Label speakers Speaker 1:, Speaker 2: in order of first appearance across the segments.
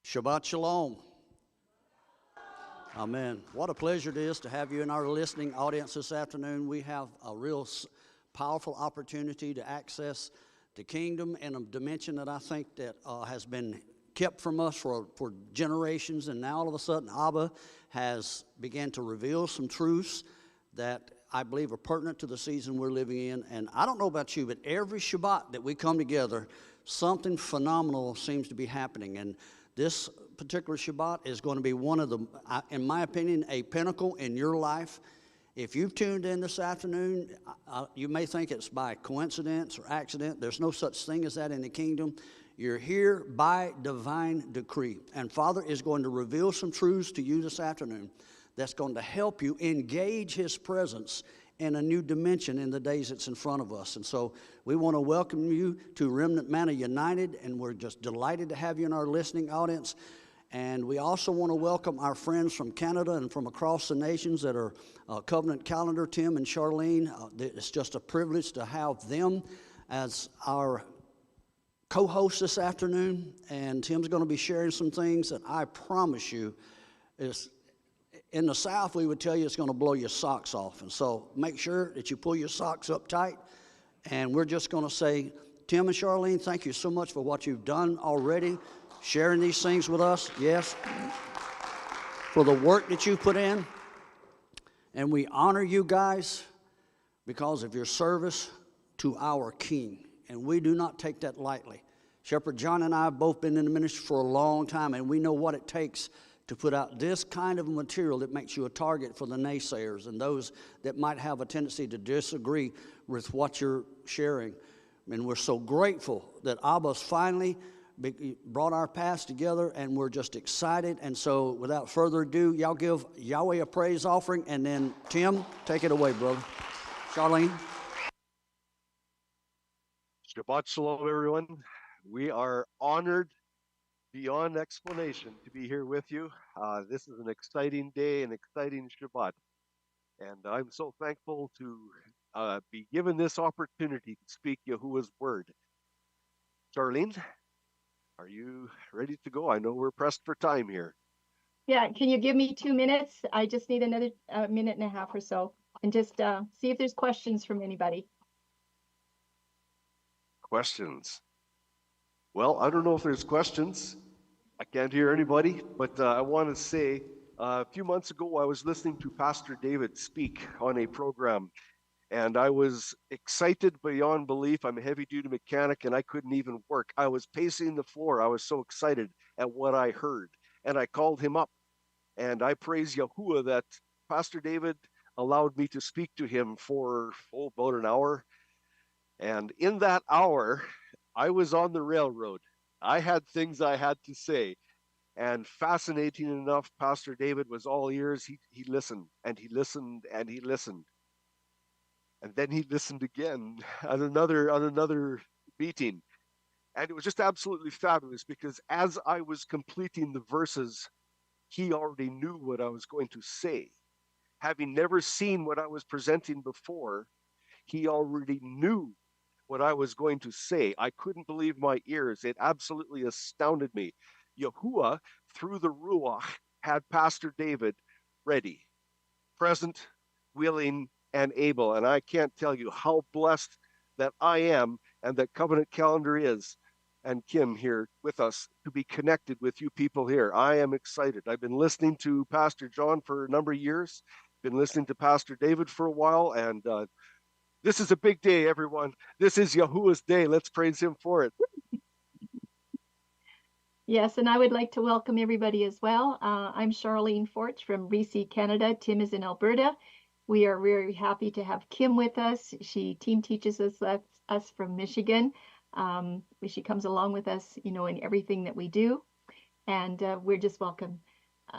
Speaker 1: Shabbat Shalom. Amen. What a pleasure it is to have you in our listening audience this afternoon. We have a real powerful opportunity to access the kingdom in a dimension that I think that has been kept from us for generations, and now all of a sudden Abba has begun to reveal some truths that I believe are pertinent to the season we're living in. And I don't know about you, but every Shabbat that we come together, something phenomenal seems to be happening. And this particular Shabbat is going to be one of the, in my opinion, a pinnacle in your life. If you've tuned in this afternoon, you may think it's by coincidence or accident. There's no such thing as that in the kingdom. You're here by divine decree. And Father is going to reveal some truths to you this afternoon that's going to help you engage His presence in a new dimension in the days that's in front of us. And so we want to welcome you to Remnant Manna United, and we're just delighted to have you in our listening audience. And we also want to welcome our friends from Canada and from across the nations that are Covenant Calendar, Tim and Charlene. It's just a privilege to have them as our co-host this afternoon. And Tim's going to be sharing some things that I promise you is, in the South, we would tell you it's going to blow your socks off. And so make sure that you pull your socks up tight. And we're just going to say, Tim and Charlene, thank you so much for what you've done already, sharing these things with us. Yes. For the work that you put in. And we honor you guys because of your service to our King. And we do not take that lightly. Shepherd John and I have both been in the ministry for a long time, and we know what it takes to put out this kind of material that makes you a target for the naysayers and those that might have a tendency to disagree with what you're sharing. And we're so grateful that Abba's finally brought our paths together, and we're just excited. And so without further ado, y'all give Yahweh a praise offering, and then Tim, take it away, brother. Charlene.
Speaker 2: Shabbat Shalom, everyone. We are honored beyond explanation to be here with you. This is an exciting day, an exciting Shabbat. And I'm so thankful to be given this opportunity to speak Yahuwah's word. Charlene, are you ready to go? I know we're pressed for time here.
Speaker 3: Yeah, can you give me 2 minutes? I just need another minute and a half or so, and just see if there's questions from anybody.
Speaker 2: Questions? Well, I don't know if there's questions. I can't hear anybody, but I want to say a few months ago I was listening to Pastor David speak on a program, and I was excited beyond belief. I'm a heavy-duty mechanic, and I couldn't even work. I was pacing the floor. I was so excited at what I heard, and I called him up, and I praise Yahuwah that Pastor David allowed me to speak to him for about an hour, and in that hour, I was on the railroad. I had things I had to say. And fascinating enough, Pastor David was all ears. He listened, and he listened, and he listened. And then he listened again on another meeting. And it was just absolutely fabulous, because as I was completing the verses, he already knew what I was going to say. Having never seen what I was presenting before, he already knew what I was going to say. I couldn't believe my ears. It absolutely astounded me. Yahuwah, through the Ruach, had Pastor David ready, present, willing, and able. And I can't tell you how blessed that I am, and that Covenant Calendar is, and Kim here with us, to be connected with you people here. I am excited. I've been listening to Pastor John for a number of years, been listening to Pastor David for a while, and this is a big day, everyone. This is Yahuwah's day. Let's praise him for it.
Speaker 3: Yes, and I would like to welcome everybody as well. I'm Charlene Forch from BC, Canada. Tim is in Alberta. We are very happy to have Kim with us. She team teaches us from Michigan. She comes along with us, in everything that we do. And we're just welcome.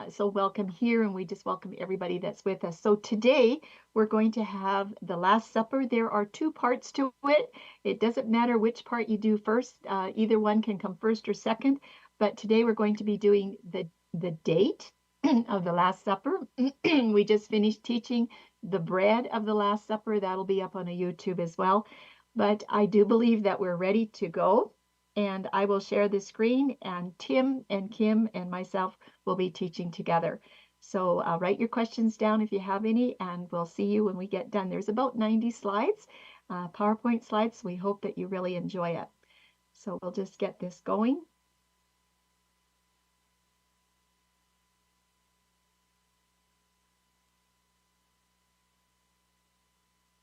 Speaker 3: So welcome here, and we just welcome everybody that's with us. So today we're going to have the Last Supper. There are 2 parts to it. It doesn't matter which part you do first. Either one can come first or second. But today we're going to be doing the date of the Last Supper. We just finished teaching the bread of the Last Supper. That'll be up on a YouTube as well. But I do believe that we're ready to go. and I will share the screen, and Tim and Kim and myself will be teaching together. So write your questions down if you have any, and we'll see you when we get done. There's about 90 slides, PowerPoint slides. We hope that you really enjoy it. So we'll just get this going.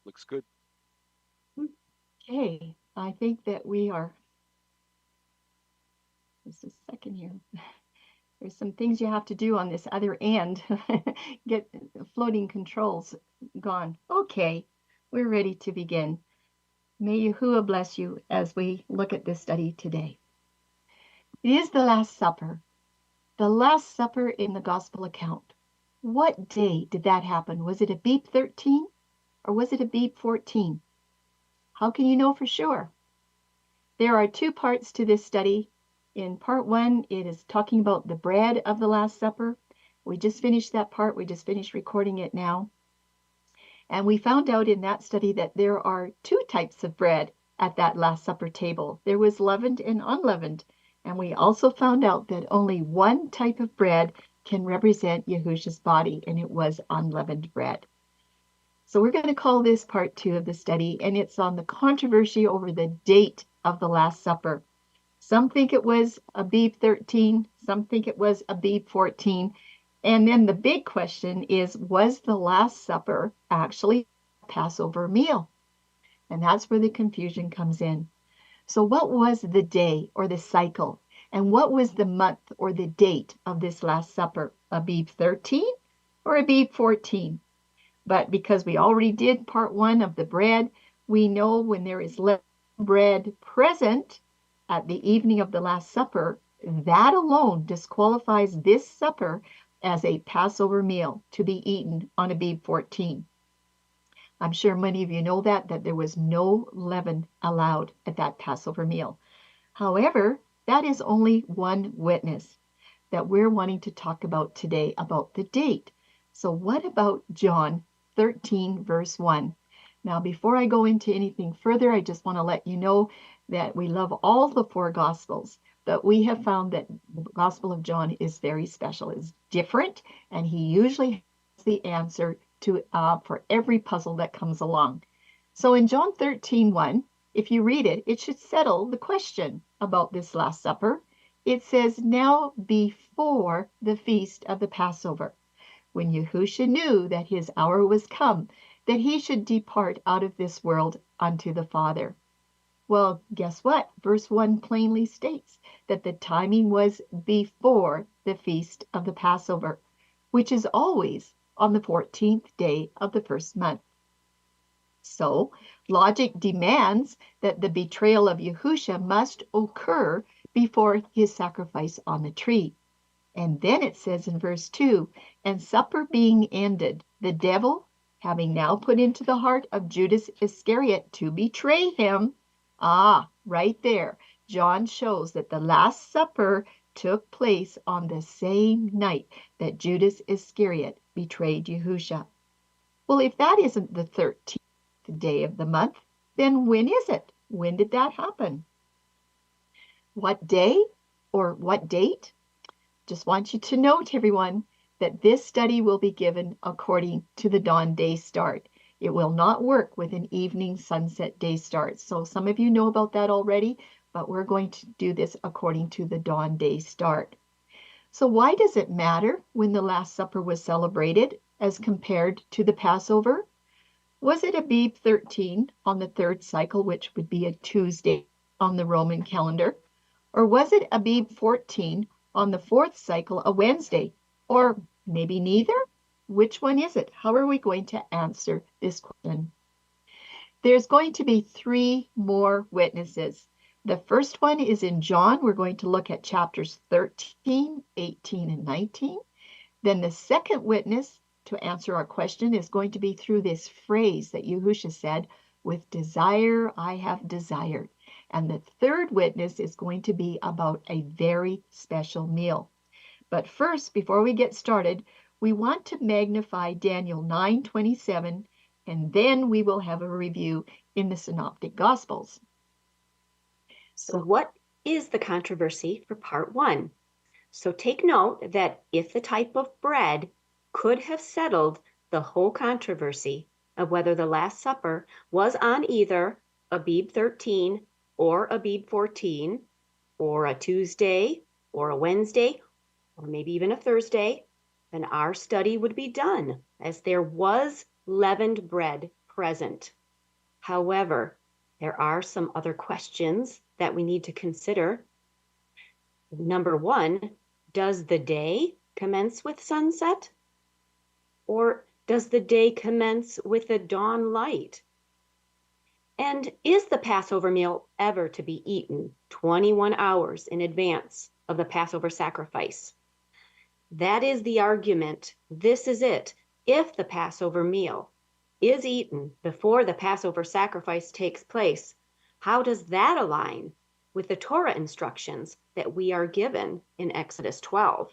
Speaker 2: Looks good.
Speaker 3: Okay, I think that we are. Just a second here. There's some things you have to do on this other end. Get floating controls gone. Okay, we're ready to begin. May Yahuwah bless you as we look at this study today. It is the Last Supper. The Last Supper in the Gospel account. What day did that happen? Was it Abib 13 or was it Abib 14? How can you know for sure? There are two parts to this study. In part 1, it is talking about the bread of the Last Supper. We just finished that part. We just finished recording it now. And we found out in that study that there are two types of bread at that Last Supper table. There was leavened and unleavened. And we also found out that only one type of bread can represent Yahusha's body, and it was unleavened bread. So we're going to call this part 2 of the study, and it's on the controversy over the date of the Last Supper. Some think it was Abib 13, some think it was Abib 14. And then the big question is, was the Last Supper actually a Passover meal? And that's where the confusion comes in. So what was the day or the cycle? And what was the month or the date of this Last Supper? Abib 13 or Abib 14? But because we already did part 1 of the bread, we know when there is leavened bread present at the evening of the Last Supper, that alone disqualifies this supper as a Passover meal to be eaten on Abib 14. I'm sure many of you know that there was no leaven allowed at that Passover meal. However, that is only one witness that we're wanting to talk about today about the date. So what about John 13, verse 1? Now, before I go into anything further, I just want to let you know that we love all the 4 Gospels, but we have found that the Gospel of John is very special. It's different, and he usually has the answer to for every puzzle that comes along. So in John 13:1, if you read it, it should settle the question about this Last Supper. It says, now before the feast of the Passover, when Yahusha knew that his hour was come, that he should depart out of this world unto the Father. Well, guess what? Verse 1 plainly states that the timing was before the feast of the Passover, which is always on the 14th day of the first month. So, logic demands that the betrayal of Yahusha must occur before his sacrifice on the tree. And then it says in verse 2, and supper being ended, the devil, having now put into the heart of Judas Iscariot to betray him. Right there, John shows that the Last Supper took place on the same night that Judas Iscariot betrayed Yahusha. Well, if that isn't the 13th day of the month, then when is it? When did that happen? What day or what date? Just want you to note, everyone, that this study will be given according to the dawn day start. It will not work with an evening sunset day start. So some of you know about that already, but we're going to do this according to the dawn day start. So why does it matter when the Last Supper was celebrated as compared to the Passover? Was it Abib 13 on the 3rd cycle, which would be a Tuesday on the Roman calendar? Or was it Abib 14 on the 4th cycle, a Wednesday? Or maybe neither? Which one is it? How are we going to answer this question? There's going to be 3 more witnesses. The first one is in John. We're going to look at chapters 13, 18, and 19. Then the second witness to answer our question is going to be through this phrase that Yahusha said, with desire I have desired. And the third witness is going to be about a very special meal. But first, before we get started, we want to magnify Daniel 9:27, and then we will have a review in the Synoptic Gospels. So what
Speaker 4: is the controversy for part 1. So take note that if the type of bread could have settled the whole controversy of whether the Last Supper was on either Abib 13 or Abib 14, or a Tuesday or a Wednesday, or maybe even a Thursday, then our study would be done, as there was leavened bread present. However, there are some other questions that we need to consider. Number 1, does the day commence with sunset? Or does the day commence with the dawn light? And is the Passover meal ever to be eaten 21 hours in advance of the Passover sacrifice? That is the argument. This is it. If the Passover meal is eaten before the Passover sacrifice takes place, how does that align with the Torah instructions that we are given in Exodus 12?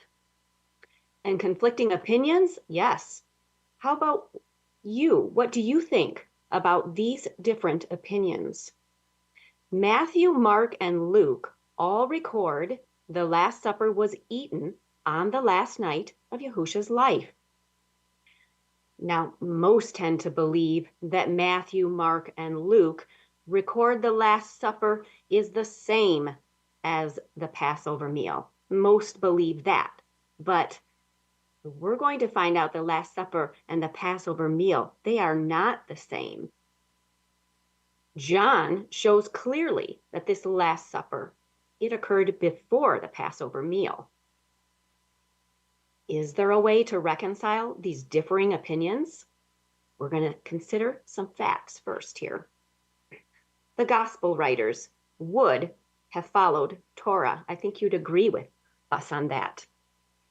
Speaker 4: And conflicting opinions? Yes. How about you? What do you think about these different opinions? Matthew, Mark, and Luke all record the Last Supper was eaten on the last night of Yahusha's life. Now, most tend to believe that Matthew, Mark, and Luke record the Last Supper is the same as the Passover meal. Most believe that. But we're going to find out the Last Supper and the Passover meal, they are not the same. John shows clearly that this Last Supper, it occurred before the Passover meal. Is there a way to reconcile these differing opinions? We're going to consider some facts first here. The gospel writers would have followed Torah. I think you'd agree with us on that.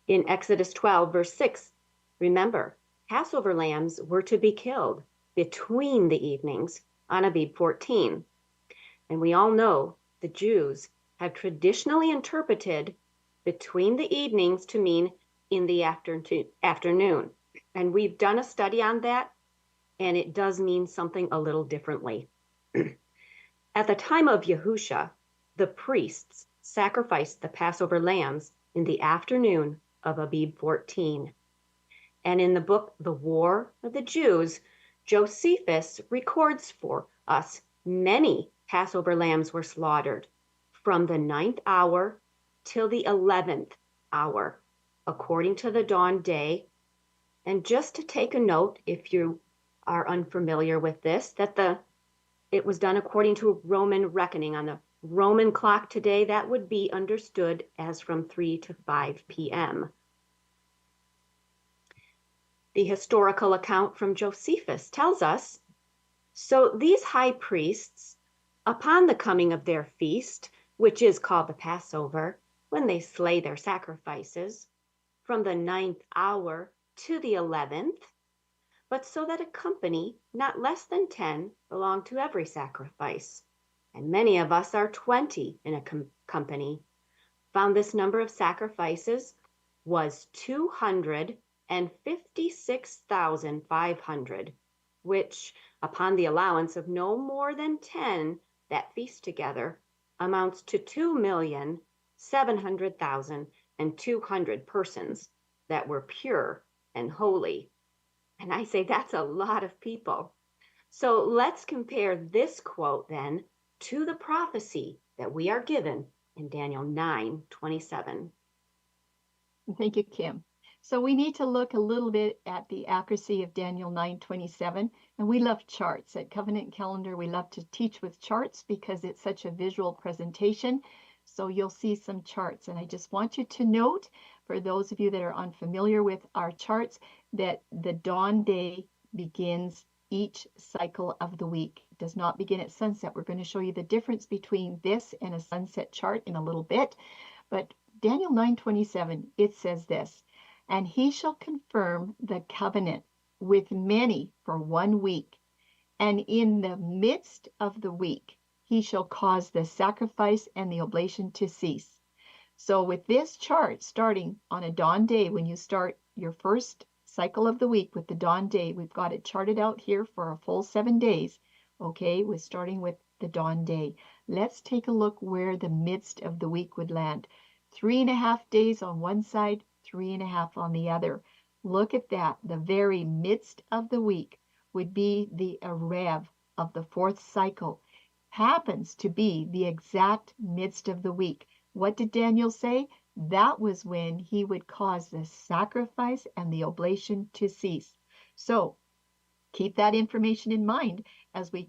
Speaker 4: In Exodus 12, verse 6, remember, Passover lambs were to be killed between the evenings on Abib 14. And we all know the Jews have traditionally interpreted between the evenings to mean in the afternoon. And we've done a study on that, and it does mean something a little differently. At the time of Yahusha, the priests sacrificed the Passover lambs in the afternoon of Abib 14. And in the book, The War of the Jews, Josephus records for us many Passover lambs were slaughtered from the 9th hour till the 11th hour, according to the dawn day. And just to take a note, if you are unfamiliar with this, that it was done according to Roman reckoning. On the Roman clock today, that would be understood as from 3 to 5 p.m. The historical account from Josephus tells us, so these high priests, upon the coming of their feast, which is called the Passover, when they slay their sacrifices, from the 9th hour to the 11th, but so that a company not less than 10 belong to every sacrifice, and many of us are 20 in a company, found this number of sacrifices was 256,500, which, upon the allowance of no more than 10 that feast together, amounts to 2,700,200 persons that were pure and holy. And I say that's a lot of people. So let's compare this quote then to the prophecy that we are given in Daniel 9:27.
Speaker 3: Thank you, Kim. So we need to look a little bit at the accuracy of Daniel 9:27. And we love charts. At Covenant Calendar, we love to teach with charts because it's such a visual presentation. So you'll see some charts. And I just want you to note, for those of you that are unfamiliar with our charts, that the dawn day begins each cycle of the week. It does not begin at sunset. We're going to show you the difference between this and a sunset chart in a little bit. But Daniel 9:27, it says this, and he shall confirm the covenant with many for 1 week. And in the midst of the week, he shall cause the sacrifice and the oblation to cease. So with this chart, starting on a dawn day, when you start your first cycle of the week with the dawn day, we've got it charted out here for a full 7 days. Okay, we're starting with the dawn day. Let's take a look where the midst of the week would land. 3.5 days on one side, 3.5 on the other. Look at that. The very midst of the week would be the Erev of the fourth cycle. Happens to be the exact midst of the week. What did Daniel say? That was when he would cause the sacrifice and the oblation to cease. So keep that information in mind as we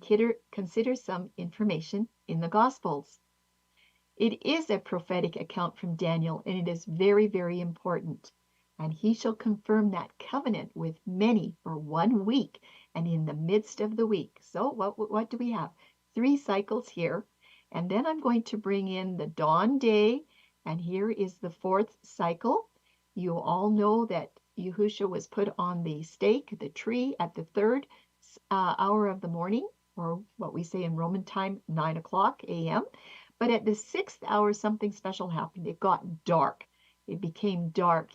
Speaker 3: consider some information in the Gospels. It is a prophetic account from Daniel, and it is very, very important. And he shall confirm that covenant with many for 1 week and in the midst of the week. So what do we have? 3 cycles here. And then I'm going to bring in the dawn day. And here is the 4th cycle. You all know that Yahusha was put on the stake, the tree, at the 3rd hour of the morning, or what we say in Roman time, 9 o'clock a.m. But at the 6th hour, something special happened. It got dark. It became dark.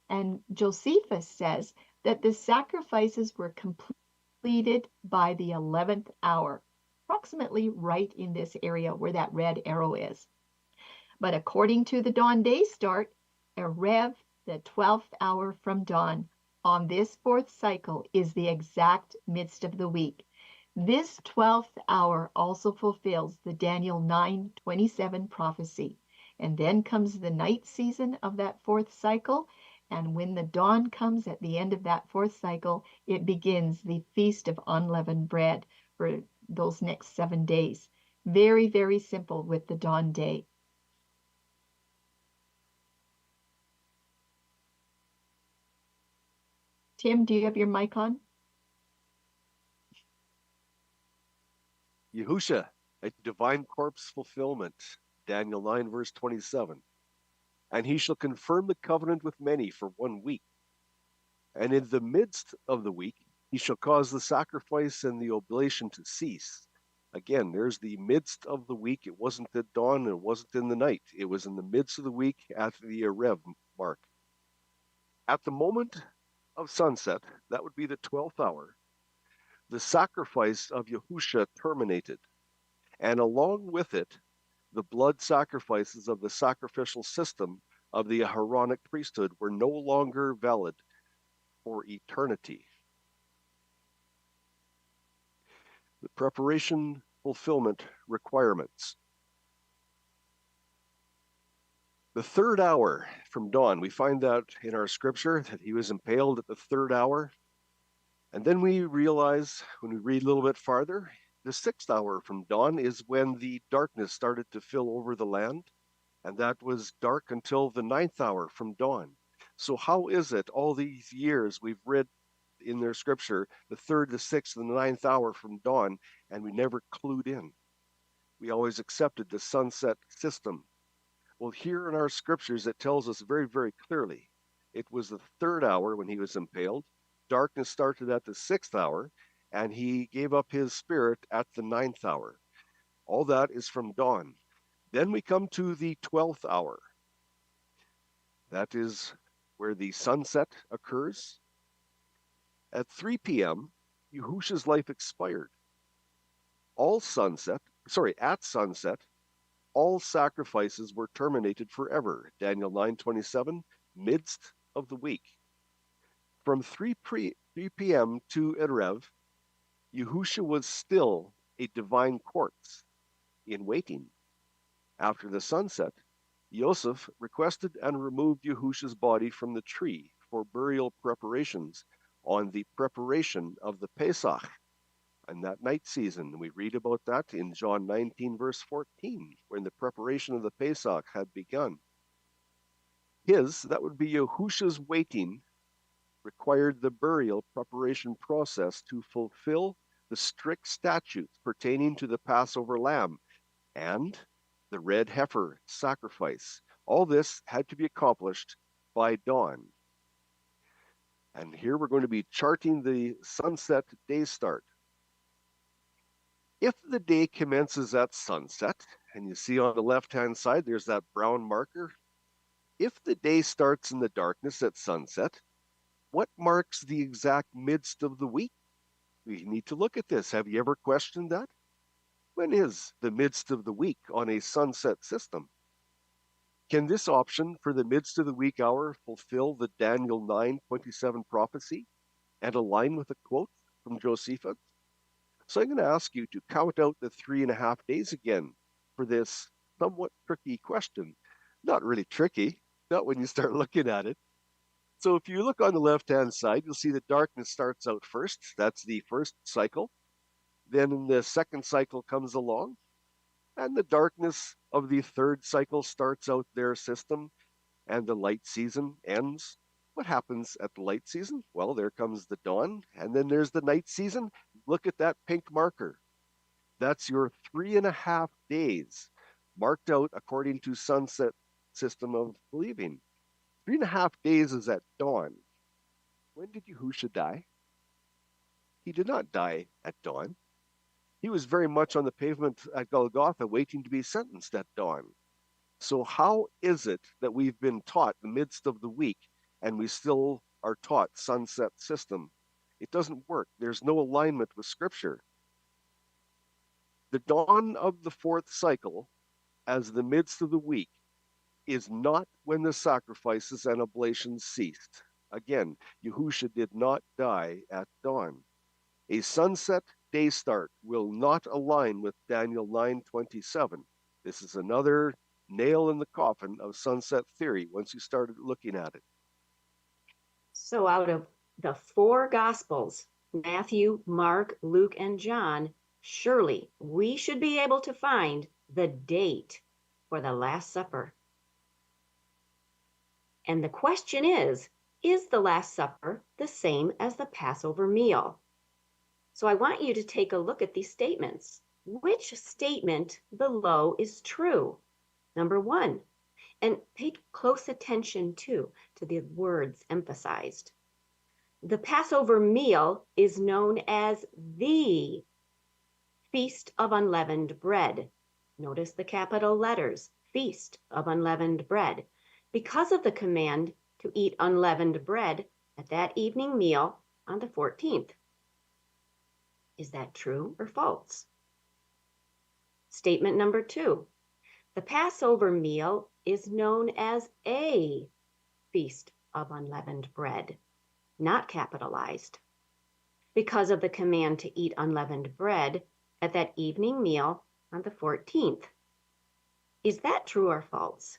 Speaker 3: And Josephus says that the sacrifices were completed by the 11th hour, approximately right in this area where that red arrow is. But according to the dawn day start, Erev, the 12th hour from dawn, on this 4th cycle is the exact midst of the week. This 12th hour also fulfills the Daniel 9:27 prophecy. And then comes the night season of that 4th cycle. And when the dawn comes at the end of that 4th cycle, it begins the Feast of Unleavened Bread for those next 7 days. Very, very simple with the dawn day. Tim, do you have your mic on?
Speaker 2: Yahusha, a divine corpse fulfillment, Daniel 9, verse 27. And he shall confirm the covenant with many for 1 week. And in the midst of the week, he shall cause the sacrifice and the oblation to cease. Again, there's the midst of the week. It wasn't at dawn, it wasn't in the night. It was in the midst of the week at the Erev mark. At the moment of sunset, that would be the 12th hour, the sacrifice of Yahusha terminated, and along with it, the blood sacrifices of the sacrificial system of the Aaronic priesthood were no longer valid for eternity. The preparation fulfillment requirements. The 3rd hour from dawn, we find that in our scripture that he was impaled at the 3rd hour. And then we realize when we read a little bit farther, the 6th hour from dawn is when the darkness started to fill over the land. And that was dark until the 9th hour from dawn. So how is it all these years we've read in their scripture, the 3rd, the 6th, and the 9th hour from dawn, and we never clued in? We always accepted the sunset system. Well, here in our scriptures, it tells us very, very clearly. It was the 3rd hour when he was impaled. Darkness started at the 6th hour, and he gave up his spirit at the 9th hour. All that is from dawn. Then we come to the 12th hour. That is where the sunset occurs. At 3 p.m., Yahusha's life expired. At sunset, all sacrifices were terminated forever. Daniel 9:27, midst of the week. From 3 p.m. to Erev, Yahusha was still a divine corpse in waiting. After the sunset, Joseph requested and removed Yahusha's body from the tree for burial preparations on the preparation of the Pesach and that night season. We read about that in John 19, verse 14, when the preparation of the Pesach had begun. That would be Yahusha's waiting, required the burial preparation process to fulfill the strict statutes pertaining to the Passover lamb and the red heifer sacrifice. All this had to be accomplished by dawn. And here we're going to be charting the sunset day start. If the day commences at sunset, and you see on the left-hand side, there's that brown marker. If the day starts in the darkness at sunset, what marks the exact midst of the week? We need to look at this. Have you ever questioned that? When is the midst of the week on a sunset system? Can this option for the midst of the week hour fulfill the Daniel 9:27 prophecy and align with a quote from Josephus? So I'm going to ask you to count out the 3.5 days again for this somewhat tricky question. Not really tricky, not when you start looking at it. So if you look on the left-hand side, you'll see that darkness starts out first. That's the first cycle. Then the second cycle comes along, and the darkness of the third cycle starts out their system, and the light season ends. What happens at the light season? Well, there comes the dawn, and then there's the night season. Look at that pink marker. That's your 3.5 days marked out according to sunset system of believing. 3.5 days is at dawn. When did Yahusha die? He did not die at dawn. He was very much on the pavement at Golgotha waiting to be sentenced at dawn. So how is it that we've been taught the midst of the week and we still are taught sunset system? It doesn't work. There's no alignment with Scripture. The dawn of the fourth cycle as the midst of the week is not when the sacrifices and oblations ceased. Again, Yahusha did not die at dawn. A sunset day start will not align with Daniel 9:27. This is another nail in the coffin of sunset theory once you started looking at it.
Speaker 4: So out of the 4 Gospels, Matthew, Mark, Luke, and John, surely we should be able to find the date for the Last Supper. And the question is the Last Supper the same as the Passover meal? So I want you to take a look at these statements. Which statement below is true? Number 1, and pay close attention to the words emphasized. The Passover meal is known as the Feast of Unleavened Bread. Notice the capital letters, Feast of Unleavened Bread, because of the command to eat unleavened bread at that evening meal on the 14th. Is that true or false? Statement number 2. The Passover meal is known as a Feast of Unleavened Bread, not capitalized, because of the command to eat unleavened bread at that evening meal on the 14th. Is that true or false?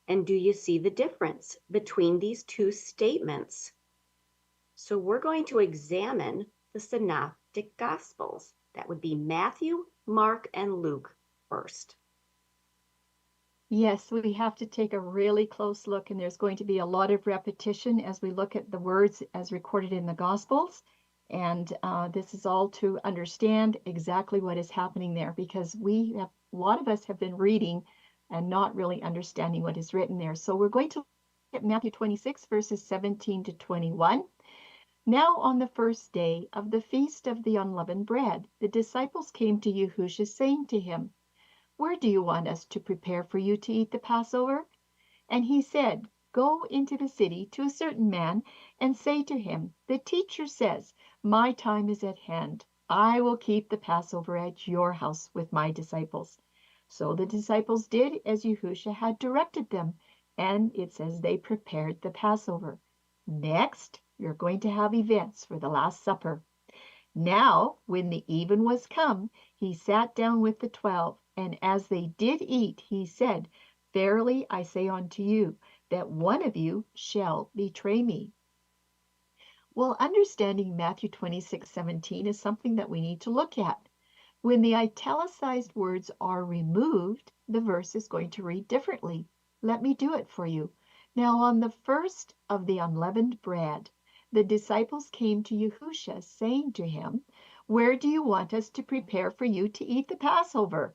Speaker 4: And do you see the difference between these 2 statements? So we're going to examine the Synoptic Gospels. That would be Matthew, Mark, and Luke first.
Speaker 3: Yes, we have to take a really close look, and there's going to be a lot of repetition as we look at the words as recorded in the Gospels. And this is all to understand exactly what is happening there, because a lot of us have been reading and not really understanding what is written there. So we're going to look at Matthew 26, verses 17 to 21. Now on the first day of the Feast of the Unleavened Bread, the disciples came to Yahusha, saying to him, "Where do you want us to prepare for you to eat the Passover?" And he said, "Go into the city to a certain man and say to him, 'The teacher says, my time is at hand. I will keep the Passover at your house with my disciples.'" So the disciples did as Yahusha had directed them, and it says they prepared the Passover. Next, you're going to have events for the Last Supper. Now, when the even was come, he sat down with the 12, and as they did eat, he said, "Verily I say unto you, that one of you shall betray me." Well, understanding Matthew 26:17 is something that we need to look at. When the italicized words are removed, the verse is going to read differently. Let me do it for you. Now, on the first of the unleavened bread, the disciples came to Yahusha, saying to him, "Where do you want us to prepare for you to eat the Passover?"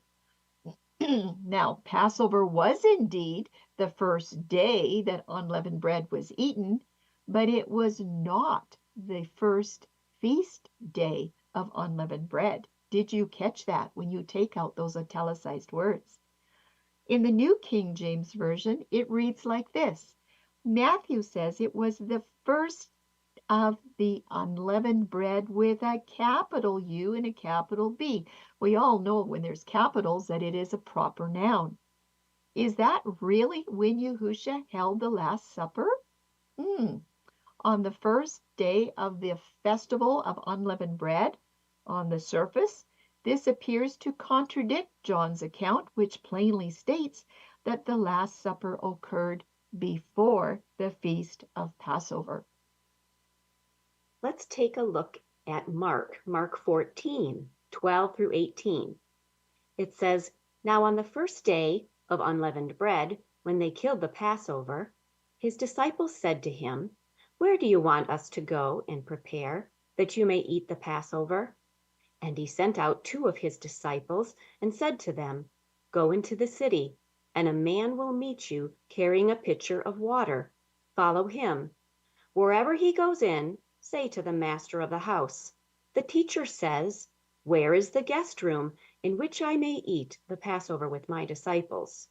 Speaker 3: Now, Passover was indeed the first day that unleavened bread was eaten, but it was not the first feast day of unleavened bread. Did you catch that when you take out those italicized words? In the New King James Version, it reads like this. Matthew says it was the first of the unleavened bread with a capital U and a capital B. We all know when there's capitals that it is a proper noun. Is that really when Yahusha held the Last Supper? On the first day of the festival of unleavened bread? On the surface, this appears to contradict John's account, which plainly states that the Last Supper occurred before the feast of Passover.
Speaker 4: Let's take a look at Mark 14, 12 through 18. It says, "Now on the first day of unleavened bread, when they killed the Passover, his disciples said to him, 'Where do you want us to go and prepare, that you may eat the Passover?' And he sent out 2 of his disciples and said to them, 'Go into the city, and a man will meet you carrying a pitcher of water. Follow him. Wherever he goes in, say to the master of the house, the teacher says, where is the guest room in which I may eat the Passover with my disciples?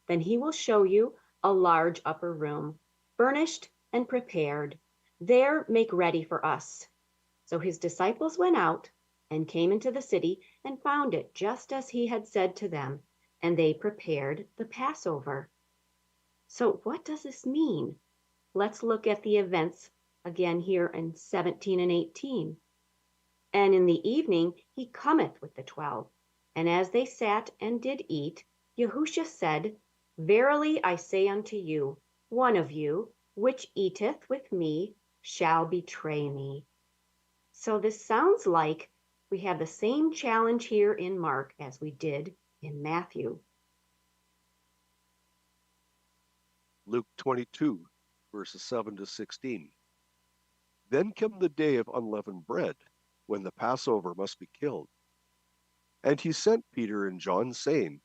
Speaker 4: Then he will show you a large upper room, furnished and prepared. There make ready for us.' So his disciples went out and came into the city and found it just as he had said to them, and they prepared the Passover." So what does this mean? Let's look at the events again here in 17 and 18. "And in the evening he cometh with the 12, and as they sat and did eat, Yahusha said, Verily I say unto you, one of you, which eateth with me, shall betray me." So this sounds like we have the same challenge here in Mark as we did in Matthew.
Speaker 2: Luke 22, verses 7 to 16. "Then came the day of unleavened bread, when the Passover must be killed. And he sent Peter and John, saying,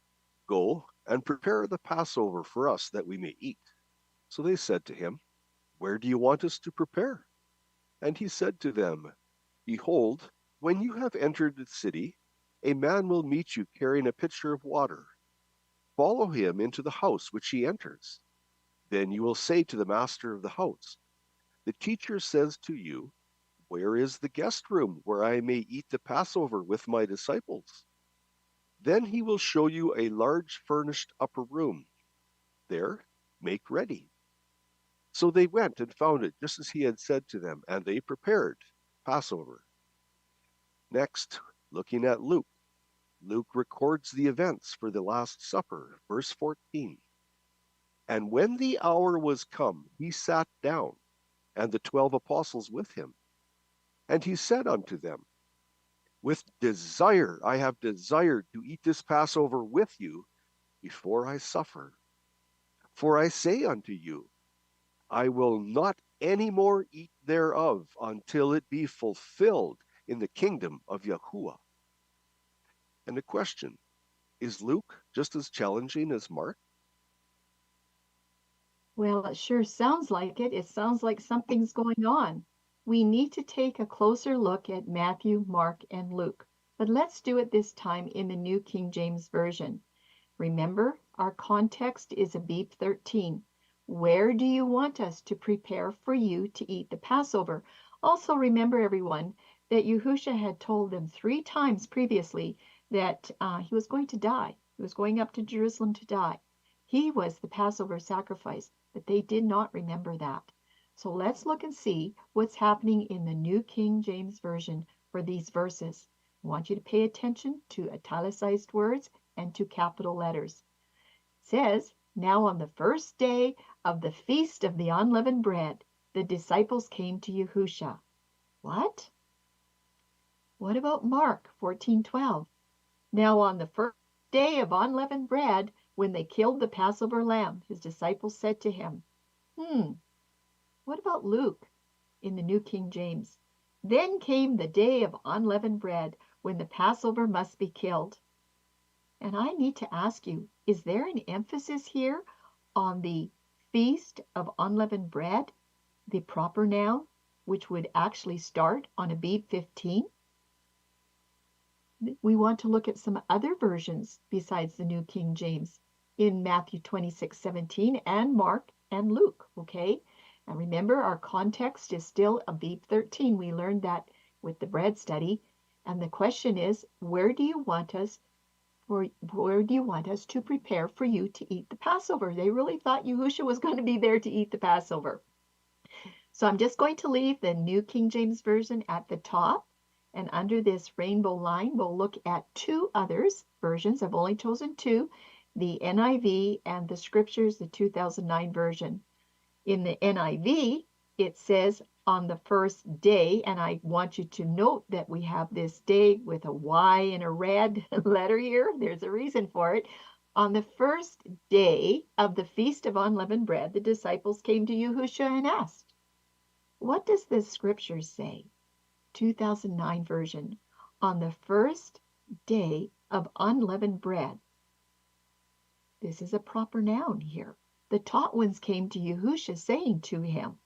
Speaker 2: Go and prepare the Passover for us, that we may eat. So they said to him, Where do you want us to prepare? And he said to them, Behold, when you have entered the city, a man will meet you carrying a pitcher of water. Follow him into the house which he enters. Then you will say to the master of the house, The teacher says to you, Where is the guest room where I may eat the Passover with my disciples? Then he will show you a large furnished upper room. There, make ready." So they went and found it just as he had said to them, and they prepared Passover. Next, looking at Luke. Luke records the events for the Last Supper, verse 14. "And when the hour was come, he sat down, and the 12 apostles with him. And he said unto them, With desire I have desired to eat this Passover with you before I suffer. For I say unto you, I will not any more eat thereof until it be fulfilled in the kingdom of Yahuwah." And the question, is Luke just as challenging as Mark?
Speaker 3: Well, it sure sounds like it. It sounds like something's going on. We need to take a closer look at Matthew, Mark, and Luke, but let's do it this time in the New King James Version. Remember, our context is Abib 13. Where do you want us to prepare for you to eat the Passover? Also remember, everyone, that Yahusha had told them 3 times previously that he was going to die. He was going up to Jerusalem to die. He was the Passover sacrifice, but they did not remember that. So let's look and see what's happening in the New King James Version for these verses. I want you to pay attention to italicized words and to capital letters. It says, "Now on the first day of the feast of the unleavened bread, the disciples came to Yahusha." What? What about Mark 14:12? "Now on the first day of unleavened bread, when they killed the Passover lamb, his disciples said to him." What about Luke in the New King James? "Then came the day of unleavened bread, when the Passover must be killed." And I need to ask you, is there an emphasis here on the feast of unleavened bread, the proper noun, which would actually start on Abib 15? We want to look at some other versions besides the New King James in Matthew 26:17 and Mark and Luke, okay? And remember, our context is still Abib 13. We learned that with the bread study. And the question is, where do you want us to prepare for you to eat the Passover? They really thought Yahusha was going to be there to eat the Passover. So I'm just going to leave the New King James Version at the top. And under this rainbow line, we'll look at two others versions. I've only chosen two, the NIV and the Scriptures, the 2009 version. In the NIV, it says on the first day, and I want you to note that we have this day with a Y and a red letter here. There's a reason for it. On the first day of the Feast of Unleavened Bread, the disciples came to Yahusha and asked, what does the Scripture say? 2009 version. On the first day of unleavened bread. This is a proper noun here. The taught ones came to Yahusha saying to him.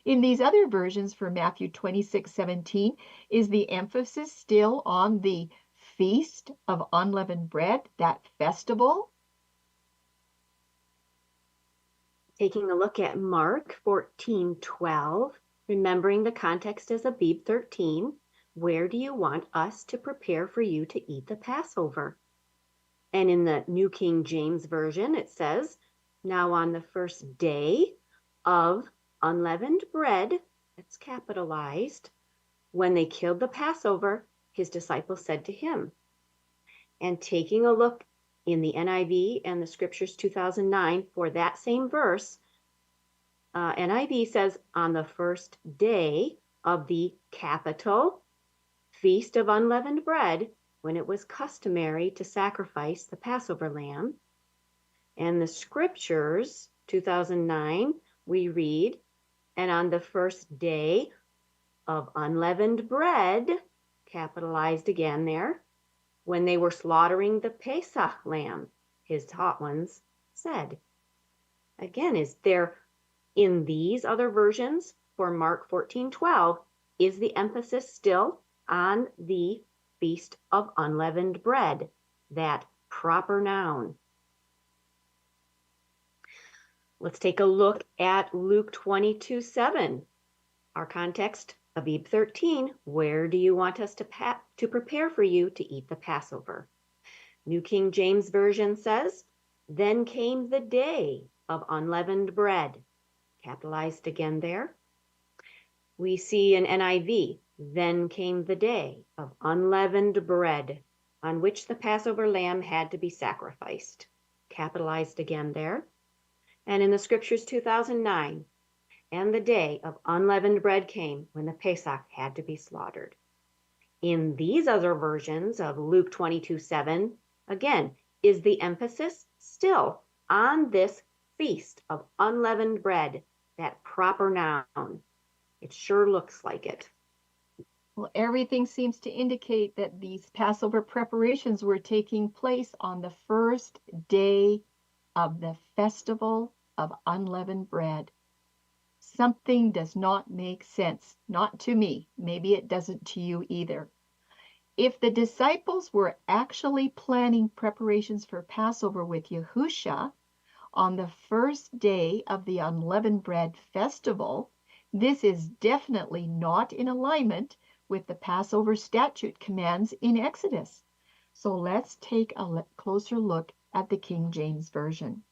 Speaker 3: In these other versions for Matthew 26:17, is the emphasis still on the Feast of Unleavened Bread, that festival?
Speaker 4: Taking a look at Mark 14:12, remembering the context as Abib 13, where do you want us to prepare for you to eat the Passover? And in the New King James Version, it says, now on the first day of unleavened bread, that's capitalized, when they killed the Passover, his disciples said to him. And taking a look in the NIV and the Scriptures 2009 for that same verse, NIV says, on the first day of the capital Feast of Unleavened Bread, when it was customary to sacrifice the Passover lamb. And the Scriptures 2009, we read, and on the first day of unleavened bread, capitalized again there, when they were slaughtering the Pesach lamb, his taught ones said. Again, is there in these other versions for Mark 14:12, is the emphasis still on the Feast of Unleavened Bread, that proper noun? Let's take a look at Luke 22:7. Our context, Abib 13, where do you want us to prepare for you to eat the Passover? New King James Version says, then came the day of unleavened bread. Capitalized again there. We see in NIV, then came the day of unleavened bread, on which the Passover lamb had to be sacrificed. Capitalized again there. And in the Scriptures 2009, and the day of unleavened bread came when the Pesach had to be slaughtered. In these other versions of Luke 22:7, again, is the emphasis still on this Feast of Unleavened Bread, that proper noun? It sure looks like it.
Speaker 3: Well, everything seems to indicate that these Passover preparations were taking place on the first day of the festival of unleavened bread. Something does not make sense, not to me. Maybe it doesn't to you either. If the disciples were actually planning preparations for Passover with Yahusha on the first day of the unleavened bread festival, this is definitely not in alignment with the Passover statute commands in Exodus. So let's take a closer look at the King James Version.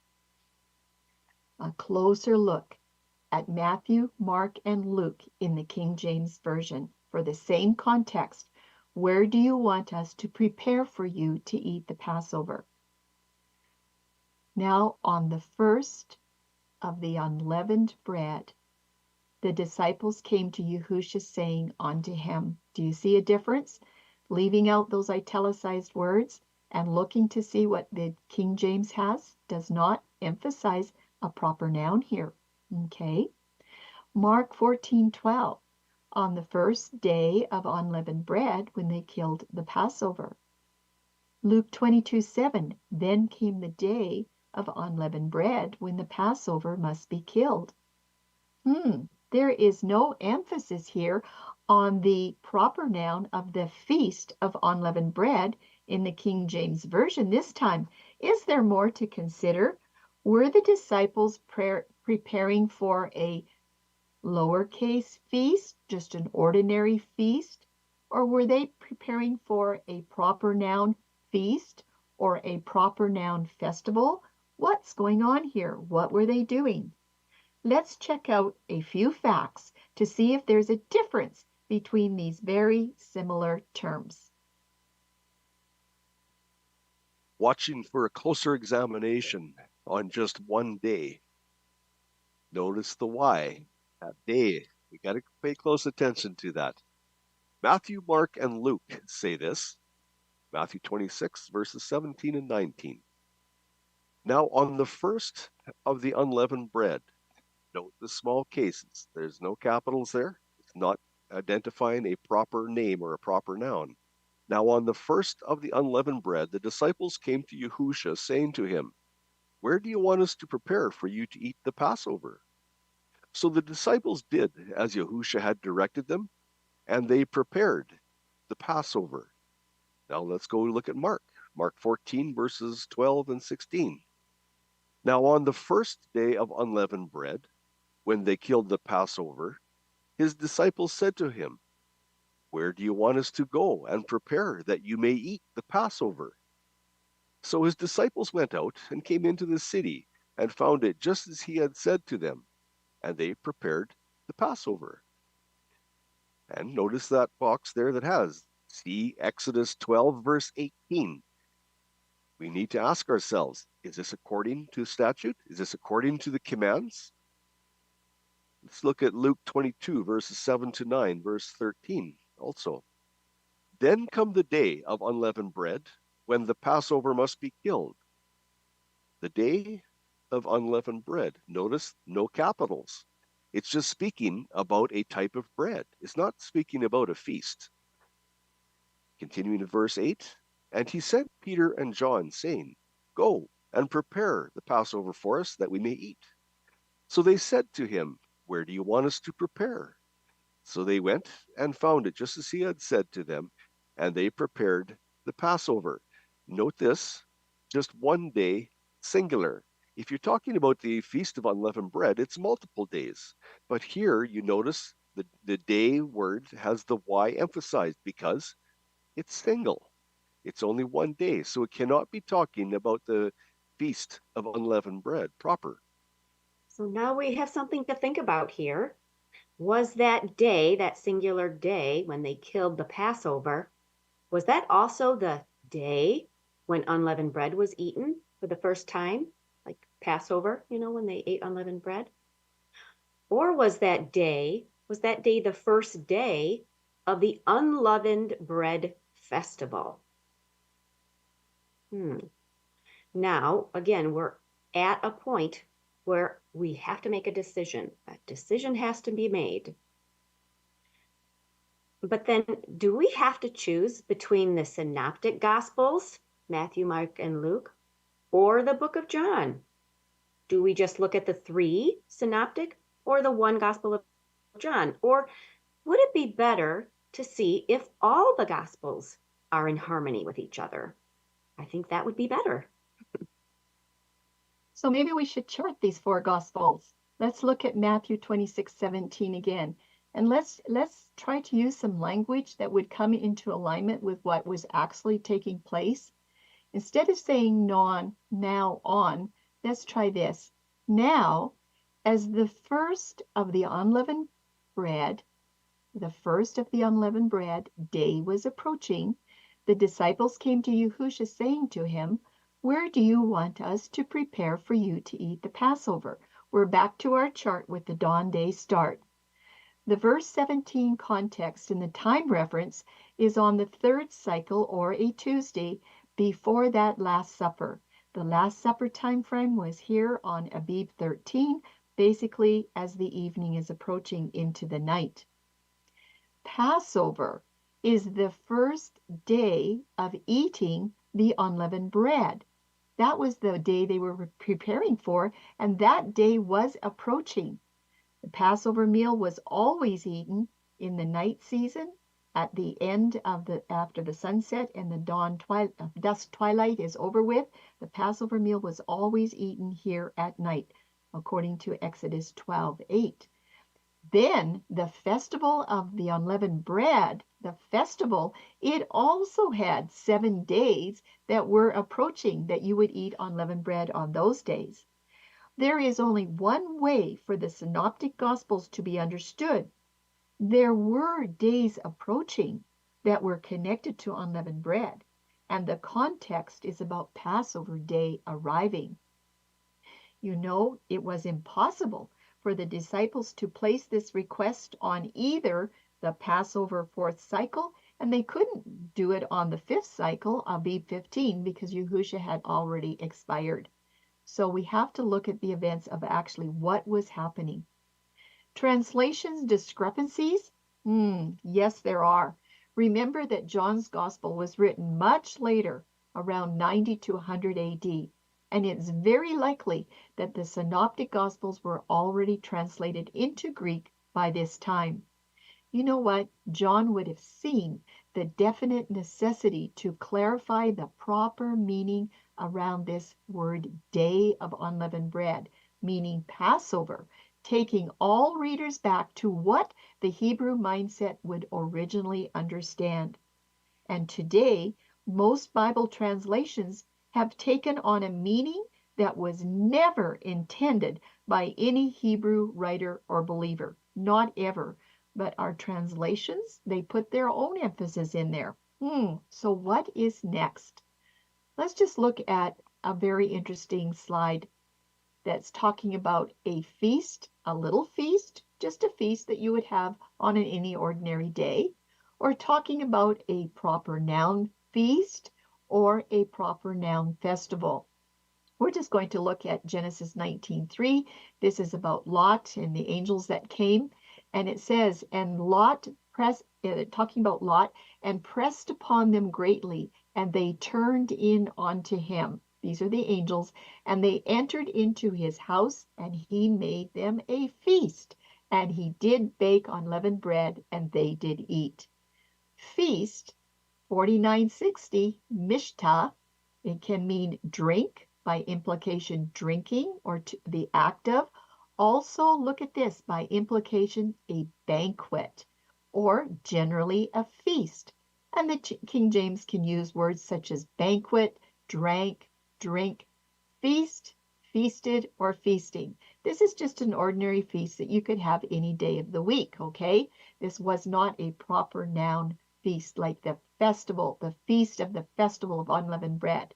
Speaker 3: A closer look at Matthew, Mark, and Luke in the King James Version for the same context. Where do you want us to prepare for you to eat the Passover? Now, on the first of the unleavened bread, the disciples came to Yahusha saying unto him. Do you see a difference? Leaving out those italicized words and looking to see what the King James has does not emphasize a proper noun here. Okay. Mark 14:12. On the first day of unleavened bread, when they killed the Passover. Luke 22:7. Then came the day of unleavened bread, when the Passover must be killed. There is no emphasis here on the proper noun of the Feast of Unleavened Bread in the King James Version this time. Is there more to consider? Were the disciples preparing for a lowercase feast, just an ordinary feast? Or were they preparing for a proper noun feast or a proper noun festival? What's going on here? What were they doing? Let's check out a few facts to see if there's a difference between these very similar terms.
Speaker 2: Watching for a closer examination on just one day. Notice the why. That day. We got to pay close attention to that. Matthew, Mark, and Luke say this. Matthew 26, verses 17 and 19. Now on the first of the unleavened bread, note the small cases. There's no capitals there. It's not identifying a proper name or a proper noun. Now on the first of the unleavened bread, the disciples came to Yahusha, saying to him, "Where do you want us to prepare for you to eat the Passover?" So the disciples did as Yahusha had directed them, and they prepared the Passover. Now let's go look at Mark. Mark 14, verses 12 and 16. Now on the first day of unleavened bread, when they killed the Passover, his disciples said to him, "Where do you want us to go and prepare that you may eat the Passover?" So his disciples went out and came into the city and found it just as he had said to them, and they prepared the Passover. And notice that box there that has, see Exodus 12, verse 18. We need to ask ourselves, is this according to statute? Is this according to the commands? Let's look at Luke 22, verses 7 to 9, verse 13 also. Then come the day of unleavened bread, when the Passover must be killed. The day of unleavened bread. Notice no capitals. It's just speaking about a type of bread. It's not speaking about a feast. Continuing to verse 8, and he sent Peter and John, saying, "Go and prepare the Passover for us, that we may eat." So they said to him, "Where do you want us to prepare?" So they went and found it just as he had said to them, and they prepared the Passover. Note this, just one day, singular. If you're talking about the Feast of Unleavened Bread, it's multiple days. But here you notice the day word has the Y emphasized because it's single. It's only one day, so it cannot be talking about the Feast of Unleavened Bread proper.
Speaker 4: So now we have something to think about here. Was that day, that singular day when they killed the Passover, was that also the day when unleavened bread was eaten for the first time? Like Passover, when they ate unleavened bread? Or was that day the first day of the unleavened bread festival? Now, again, we're at a point where we have to make a decision. A decision has to be made. But then, do we have to choose between the Synoptic Gospels, Matthew, Mark, and Luke, or the book of John? Do we just look at the 3 Synoptic or the 1 Gospel of John? Or would it be better to see if all the Gospels are in harmony with each other? I think that would be better.
Speaker 3: So maybe we should chart these 4 Gospels. Let's look at Matthew 26:17 again. And let's try to use some language that would come into alignment with what was actually taking place. Instead of saying now on, let's try this. Now, as the first of the unleavened bread day was approaching, the disciples came to Yahusha, saying to him, "Where do you want us to prepare for you to eat the Passover?" We're back to our chart with the dawn day start. The verse 17 context and the time reference is on the 3rd cycle, or a Tuesday, before that Last Supper. The Last Supper time frame was here on Abib 13, basically as the evening is approaching into the night. Passover is the first day of eating the unleavened bread. That was the day they were preparing for, and that day was approaching. The Passover meal was always eaten in the night season at the end of after the sunset and the dusk twilight is over with. The Passover meal was always eaten here at night. according to Exodus 12:8. Then the festival of the unleavened bread, the festival, it also had 7 days that were approaching that you would eat unleavened bread on those days. There is only one way for the Synoptic Gospels to be understood. There were days approaching that were connected to unleavened bread, and the context is about Passover day arriving. You know, it was impossible for the disciples to place this request on either the Passover 4th cycle, and they couldn't do it on the 5th cycle, Abib 15, because Yahusha had already expired. So we have to look at the events of actually what was happening. Translations discrepancies? Yes, there are. Remember that John's Gospel was written much later, around 90 to 100 AD, and it's very likely that the Synoptic Gospels were already translated into Greek by this time. You know what? John would have seen the definite necessity to clarify the proper meaning around this word day of unleavened bread, meaning Passover, taking all readers back to what the Hebrew mindset would originally understand. And today, most Bible translations have taken on a meaning that was never intended by any Hebrew writer or believer, not ever. But our translations, they put their own emphasis in there. So what is next? Let's just look at a very interesting slide that's talking about a feast, a little feast, just a feast that you would have on any ordinary day, or talking about a proper noun feast or a proper noun festival. We're just going to look at Genesis 19:3. This is about Lot and the angels that came. And it says, and Lot talking about Lot, and pressed upon them greatly, and they turned in unto him. These are the angels, and they entered into his house, and he made them a feast. And he did bake unleavened bread, and they did eat. Feast, 4960, mishta, it can mean drink, by implication drinking, or the act of. Also, look at this, by implication, a banquet, or generally a feast. And the King James can use words such as banquet, drank, drink, feast, feasted, or feasting. This is just an ordinary feast that you could have any day of the week, okay? This was not a proper noun feast like the festival, the feast of the festival of unleavened bread.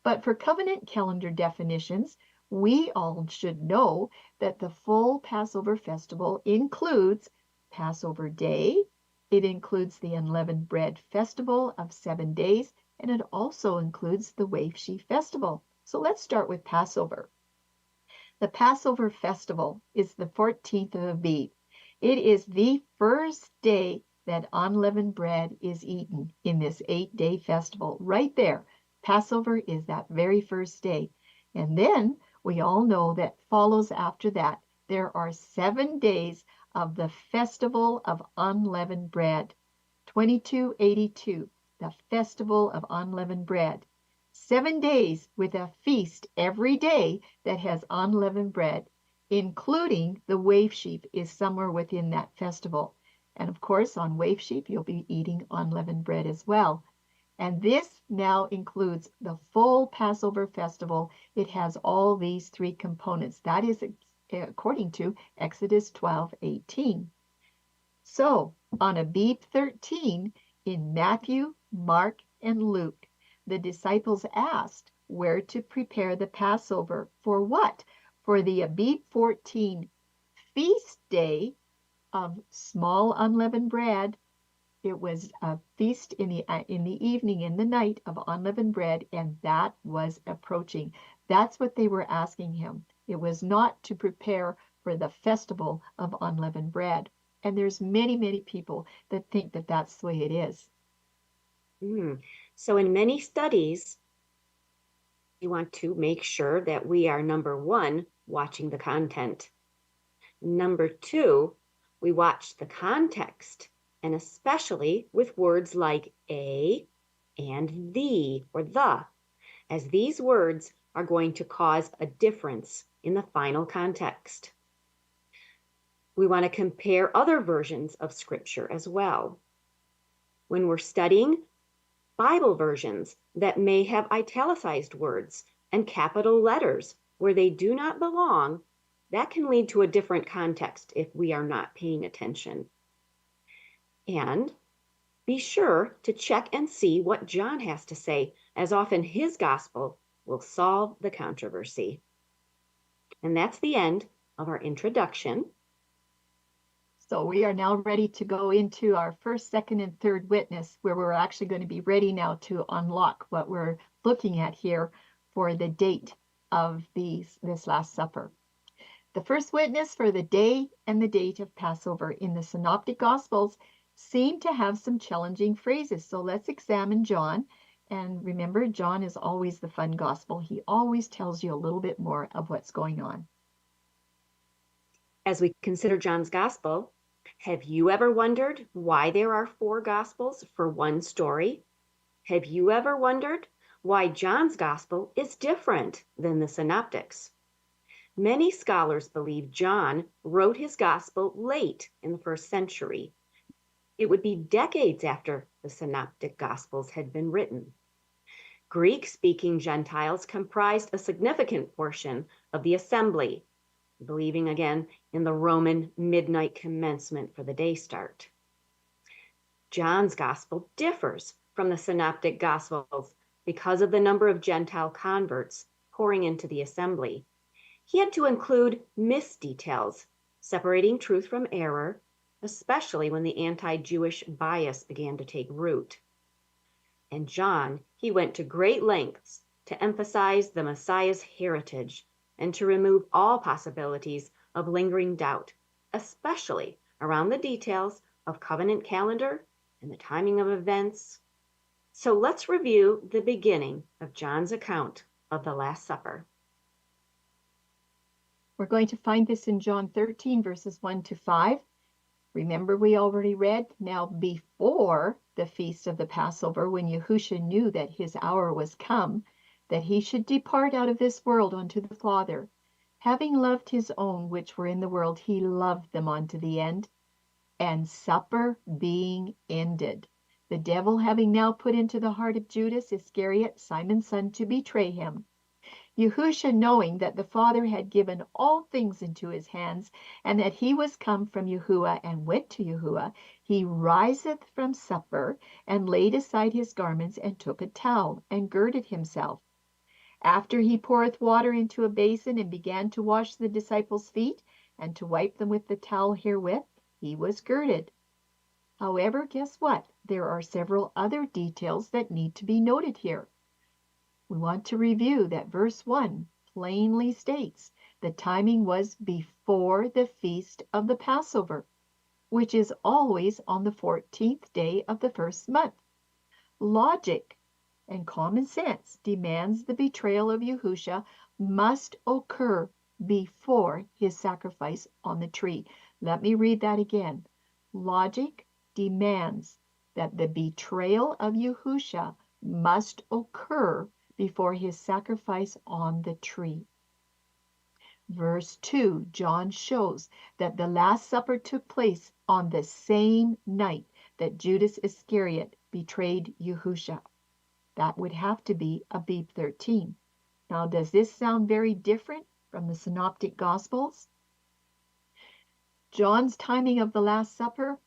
Speaker 3: But for covenant calendar definitions, we all should know that the full Passover festival includes Passover Day, it includes the unleavened bread festival of 7 days, and it also includes the wave sheaf festival. So let's start with Passover. The Passover festival is the 14th of Abib. It is the first day that unleavened bread is eaten in this 8-day festival. Right there, Passover is that very first day. And then we all know that follows after that. There are 7 days of the festival of unleavened bread. 2282, the festival of unleavened bread. 7 days with a feast every day that has unleavened bread, including the wave sheaf is somewhere within that festival. And of course, on wave sheaf, you'll be eating unleavened bread as well. And this now includes the full Passover festival. It has all these 3 components. That is according to Exodus 12:18. So on Abib 13, in Matthew, Mark, and Luke, the disciples asked where to prepare the Passover. For what? For the Abib 14 feast day of small unleavened bread. It was a feast in the evening, in the night, of unleavened bread, and that was approaching. That's what they were asking him. It was not to prepare for the festival of unleavened bread. And there's many, many people that think that that's the way it is.
Speaker 4: So in many studies, we want to make sure that we are, number 1, watching the content. Number 2, we watch the context, and especially with words like a and the or the, as these words are going to cause a difference in the final context. We want to compare other versions of Scripture as well. When we're studying Bible versions that may have italicized words and capital letters where they do not belong, that can lead to a different context if we are not paying attention. And be sure to check and see what John has to say, as often his gospel will solve the controversy. And that's the end of our introduction.
Speaker 3: So we are now ready to go into our first, second, and third witness, where we're actually going to be ready now to unlock what we're looking at here for the date of this Last Supper. The first witness for the day and the date of Passover in the Synoptic Gospels seem to have some challenging phrases. So let's examine John. And remember, John is always the fun gospel. He always tells you a little bit more of what's going on.
Speaker 4: As we consider John's gospel, have you ever wondered why there are 4 gospels for one story? Have you ever wondered why John's gospel is different than the synoptics? Many scholars believe John wrote his gospel late in the 1st century. It would be decades after the Synoptic Gospels had been written. Greek-speaking Gentiles comprised a significant portion of the assembly, believing again in the Roman midnight commencement for the day start. John's Gospel differs from the Synoptic Gospels because of the number of Gentile converts pouring into the assembly. He had to include misdetails, separating truth from error, especially when the anti-Jewish bias began to take root. And John, he went to great lengths to emphasize the Messiah's heritage and to remove all possibilities of lingering doubt, especially around the details of covenant calendar and the timing of events. So let's review the beginning of John's account of the Last Supper.
Speaker 3: We're going to find this in John 13, verses 1 to 5. Remember, we already read, now before the feast of the Passover, when Yahusha knew that his hour was come, that he should depart out of this world unto the Father. Having loved his own which were in the world, he loved them unto the end. And supper being ended, the devil having now put into the heart of Judas Iscariot, Simon's son, to betray him. Yahusha, knowing that the Father had given all things into his hands, and that he was come from Yahuwah, and went to Yahuwah, he riseth from supper, and laid aside his garments, and took a towel, and girded himself. After he poureth water into a basin, and began to wash the disciples' feet, and to wipe them with the towel herewith, he was girded. However, guess what? There are several other details that need to be noted here. We want to review that verse 1 plainly states the timing was before the feast of the Passover, which is always on the 14th day of the first month. Logic and common sense demands the betrayal of Yahusha must occur before his sacrifice on the tree. Let me read that again. Logic demands that the betrayal of Yahusha must occur before his sacrifice on the tree. Verse 2, John shows that the Last Supper took place on the same night that Judas Iscariot betrayed Yahusha. That would have to be Abib 13. Now, does this sound very different from the Synoptic Gospels? John's timing of the Last Supper?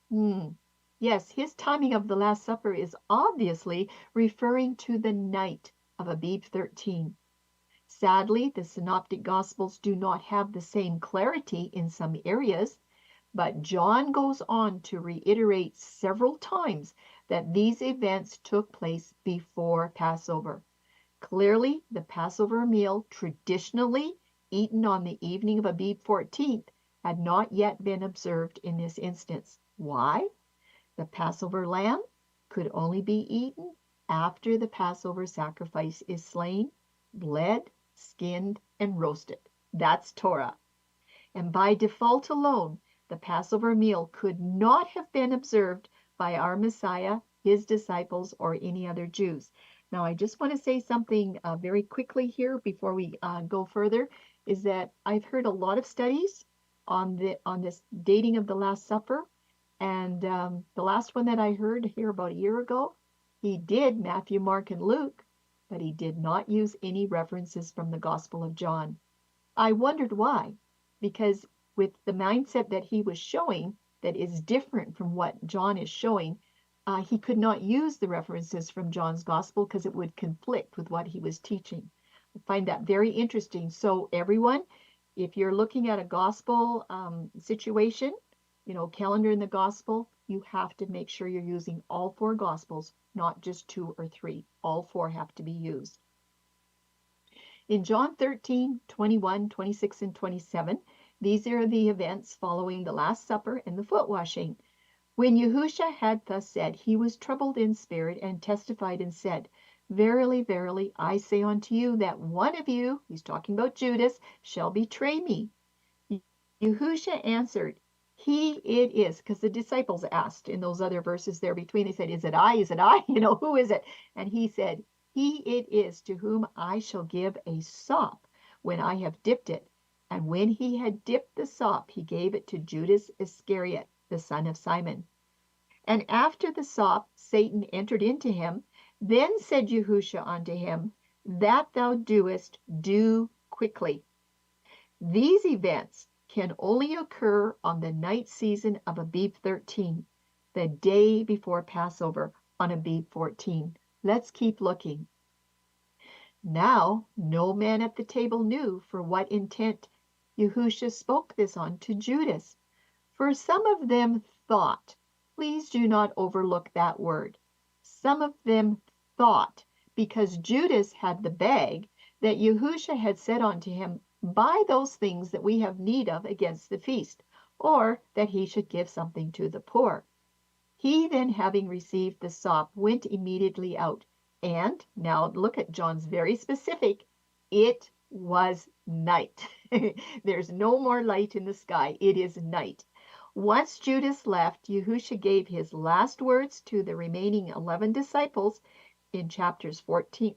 Speaker 3: Yes, his timing of the Last Supper is obviously referring to the night of Abib 13. Sadly, the Synoptic Gospels do not have the same clarity in some areas, but John goes on to reiterate several times that these events took place before Passover. Clearly, the Passover meal traditionally eaten on the evening of Abib 14th had not yet been observed in this instance. Why? The Passover lamb could only be eaten after the Passover sacrifice is slain, bled, skinned, and roasted. That's Torah. And by default alone, the Passover meal could not have been observed by our Messiah, his disciples, or any other Jews. Now, I just want to say something very quickly here before we go further. is that I've heard a lot of studies on this dating of the Last Supper, and the last one that I heard here about a year ago, he did Matthew, Mark, and Luke, but he did not use any references from the Gospel of John. I wondered why, because with the mindset that he was showing that is different from what John is showing, he could not use the references from John's Gospel because it would conflict with what he was teaching. I find that very interesting. So everyone, if you're looking at a gospel situation, calendar in the gospel, you have to make sure you're using all 4 gospels, not just 2 or 3. All 4 have to be used. In John 13, 21, 26, and 27, these are the events following the Last Supper and the foot washing. When Yahusha had thus said, he was troubled in spirit and testified and said, Verily, verily, I say unto you that one of you, he's talking about Judas, shall betray me. Yahusha answered, He it is, because the disciples asked in those other verses there between, they said, Is it I? Is it I? Who is it? And he said, He it is to whom I shall give a sop when I have dipped it. And when he had dipped the sop, he gave it to Judas Iscariot, the son of Simon. And after the sop, Satan entered into him. Then said Yahusha unto him, That thou doest, do quickly. These events can only occur on the night season of Abib 13, the day before Passover on Abib 14. Let's keep looking. Now, no man at the table knew for what intent Yahusha spoke this unto Judas. For some of them thought, please do not overlook that word. Some of them thought, because Judas had the bag, that Yahusha had said unto him, Buy those things that we have need of against the feast, or that he should give something to the poor. He then, having received the sop, went immediately out. And now look at John's very specific, it was night. There's no more light in the sky. It is night. Once Judas left, Yahusha gave his last words to the remaining 11 disciples in chapters 14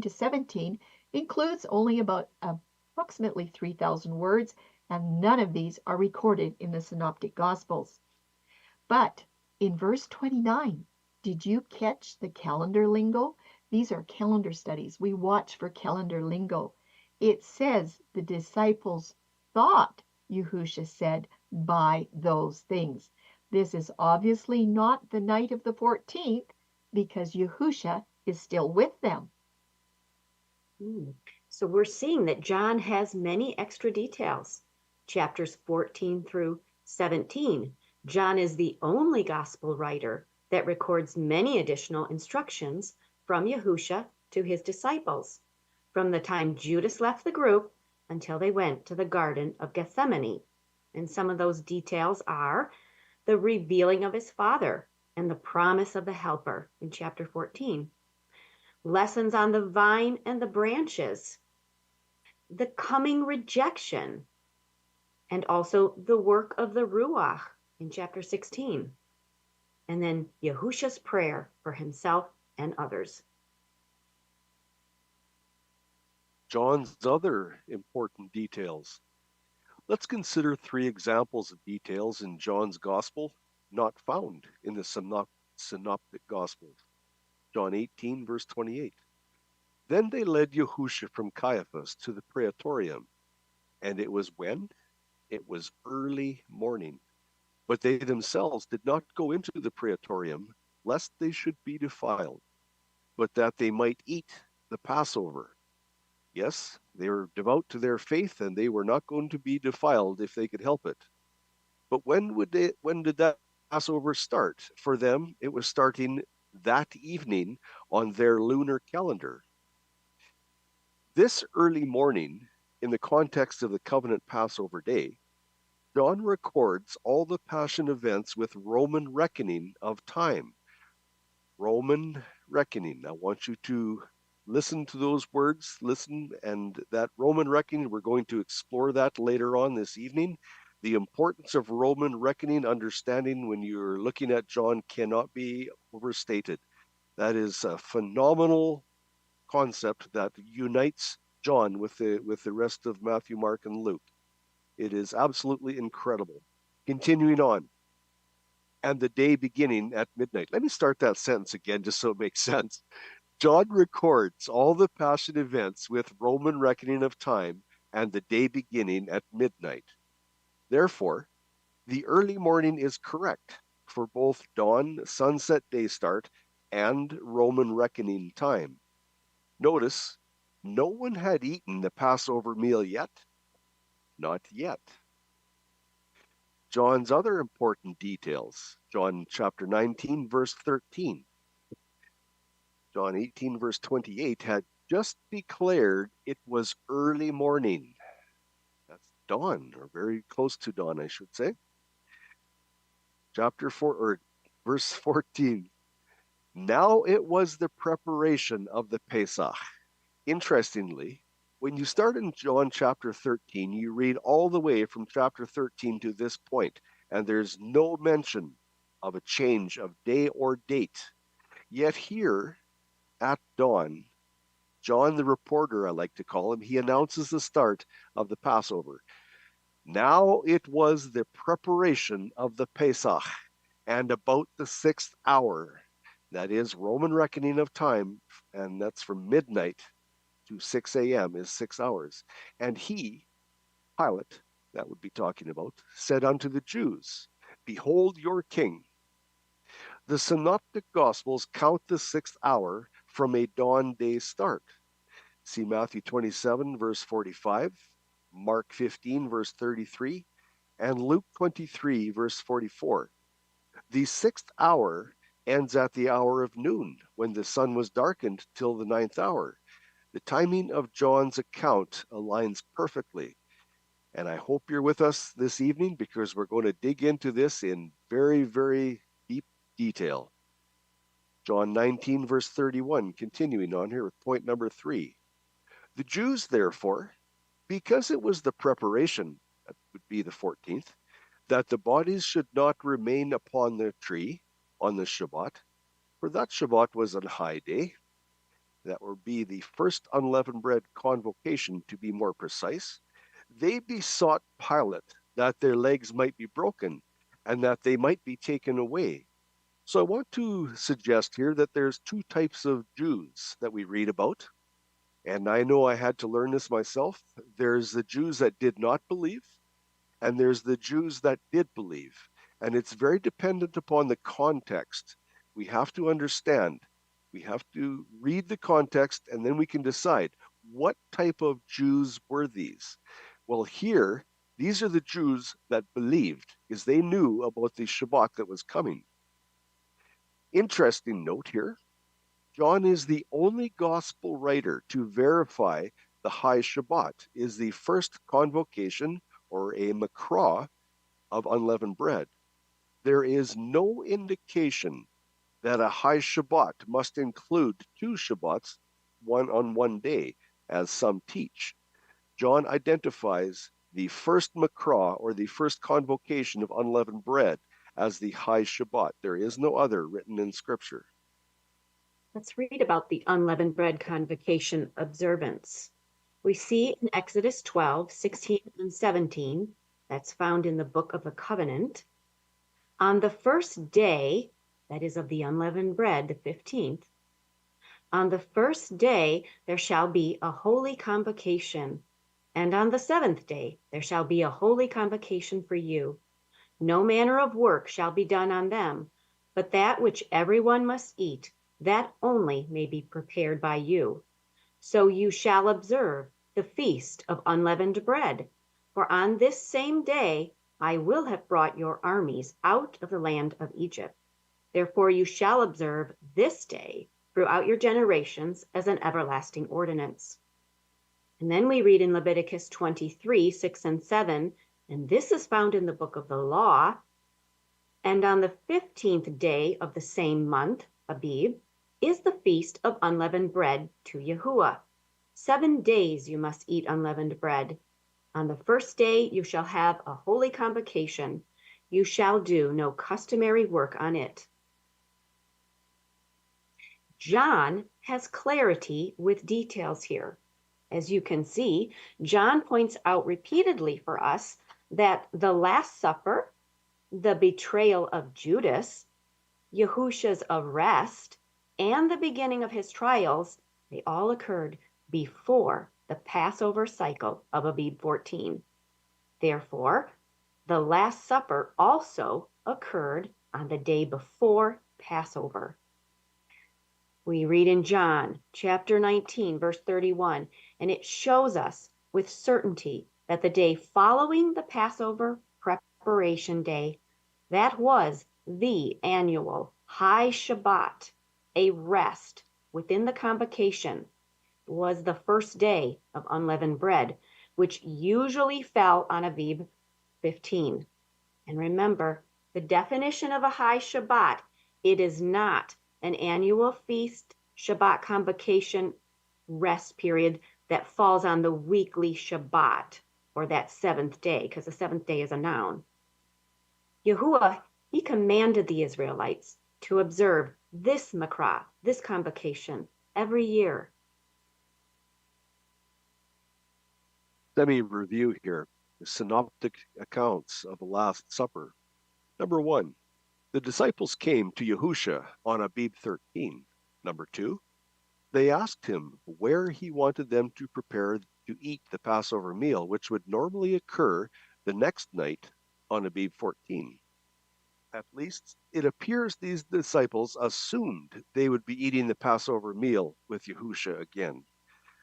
Speaker 3: to 17, includes only about approximately 3,000 words, and none of these are recorded in the Synoptic Gospels. But in verse 29, did you catch the calendar lingo? These are calendar studies. We watch for calendar lingo. It says the disciples thought Yahusha said, Buy those things. This is obviously not the night of the 14th because Yahusha is still with them.
Speaker 4: So we're seeing that John has many extra details. Chapters 14 through 17. John is the only gospel writer that records many additional instructions from Yahusha to his disciples, from the time Judas left the group until they went to the Garden of Gethsemane. And some of those details are the revealing of his Father and the promise of the Helper in chapter 14. Lessons on the vine and the branches, the coming rejection, and also the work of the Ruach in chapter 16. And then Yahusha's prayer for himself and others.
Speaker 2: John's other important details. Let's consider 3 examples of details in John's Gospel not found in the Synoptic Gospels. John 18, verse 28. Then they led Yahusha from Caiaphas to the praetorium. And it was when? It was early morning. But they themselves did not go into the praetorium, lest they should be defiled, but that they might eat the Passover. Yes, they were devout to their faith, and they were not going to be defiled if they could help it. But when did that Passover start? For them, it was starting that evening on their lunar calendar. This early morning, in the context of the covenant Passover day, John records all the Passion events with Roman reckoning of time. Roman reckoning. I want you to listen to those words, and that Roman reckoning, we're going to explore that later on this evening. The importance of Roman reckoning, understanding when you're looking at John, cannot be overstated. That is a phenomenal concept that unites John with the rest of Matthew, Mark, and Luke. It is absolutely incredible. Continuing on. And the day beginning at midnight. Let me start that sentence again just so it makes sense. John records all the past events with Roman reckoning of time and the day beginning at midnight. Therefore, the early morning is correct for both dawn, sunset, day start, and Roman reckoning time. Notice, no one had eaten the Passover meal yet. Not yet. John's other important details. John chapter 19, verse 13. John 18, verse 28 had just declared it was early morning. That's dawn, or very close to dawn, I should say. Chapter 4, or verse 14. Now it was the preparation of the Pesach. Interestingly, when you start in John chapter 13, you read all the way from chapter 13 to this point, and there's no mention of a change of day or date. Yet here at dawn, John the reporter, I like to call him, he announces the start of the Passover. Now it was the preparation of the Pesach, and about the 6th hour, that is Roman reckoning of time, and that's from midnight to 6 a.m. is 6 hours. And he, Pilate, that would be talking about, said unto the Jews, Behold your king. The Synoptic Gospels count the 6th hour from a dawn day start. See Matthew 27, verse 45, Mark 15, verse 33, and Luke 23, verse 44. The 6th hour ends at the hour of noon, when the sun was darkened till the 9th hour. The timing of John's account aligns perfectly. And I hope you're with us this evening because we're going to dig into this in very, very deep detail. John 19, verse 31, continuing on here with point number 3. The Jews, therefore, because it was the preparation, that would be the 14th, that the bodies should not remain upon the tree on the Shabbat, for that Shabbat was a high day. That would be the first unleavened bread convocation, to be more precise. They besought Pilate that their legs might be broken and that they might be taken away. So I want to suggest here that there's 2 types of Jews that we read about. And I know I had to learn this myself. There's the Jews that did not believe, and there's the Jews that did believe. And it's very dependent upon the context. We have to understand. We have to read the context, and then we can decide what type of Jews were these. Well, here, these are the Jews that believed, because they knew about the Shabbat that was coming. Interesting note here, John is the only gospel writer to verify the high Shabbat is the first convocation, or a makra, of unleavened bread. There is no indication that a high Shabbat must include 2 Shabbats, one on one day, as some teach. John identifies the first makra, or the first convocation of unleavened bread, as the high Shabbat. There is no other written in Scripture.
Speaker 4: Let's read about the unleavened bread convocation observance. We see in Exodus 12, 16, and 17, that's found in the Book of the Covenant. On the first day, that is of the unleavened bread, the 15th, on the first day there shall be a holy convocation, and on the 7th day there shall be a holy convocation for you. No manner of work shall be done on them, but that which everyone must eat, that only may be prepared by you. So you shall observe the feast of unleavened bread, for on this same day I will have brought your armies out of the land of Egypt. Therefore you shall observe this day throughout your generations as an everlasting ordinance. And then we read in Leviticus 23, 6 and 7, and this is found in the book of the law. And on the 15th day of the same month, Abib, is the feast of unleavened bread to Yahuwah. 7 days you must eat unleavened bread. On the first day you shall have a holy convocation. You shall do no customary work on it. John has clarity with details here. As you can see, John points out repeatedly for us that the Last Supper, the betrayal of Judas, Yahusha's arrest, and the beginning of his trials, they all occurred before the Passover cycle of Abib 14. Therefore, the Last Supper also occurred on the day before Passover. We read in John chapter 19, verse 31, and it shows us with certainty that the day following the Passover preparation day, that was the annual High Shabbat, a rest within the convocation, was the first day of unleavened bread, which usually fell on Abib 15. And remember, the definition of a High Shabbat, it is not an annual feast, Shabbat convocation, rest period that falls on the weekly Shabbat, or that seventh day, because the seventh day is a noun. Yahuwah, he commanded the Israelites to observe this Makra, this convocation, every year.
Speaker 2: Let me review here the synoptic accounts of the Last Supper. Number 1, the disciples came to Yahusha on Abib 13. Number 2, they asked him where he wanted them to prepare to eat the Passover meal, which would normally occur the next night on Abib 14. At least it appears these disciples assumed they would be eating the Passover meal with Yahusha again.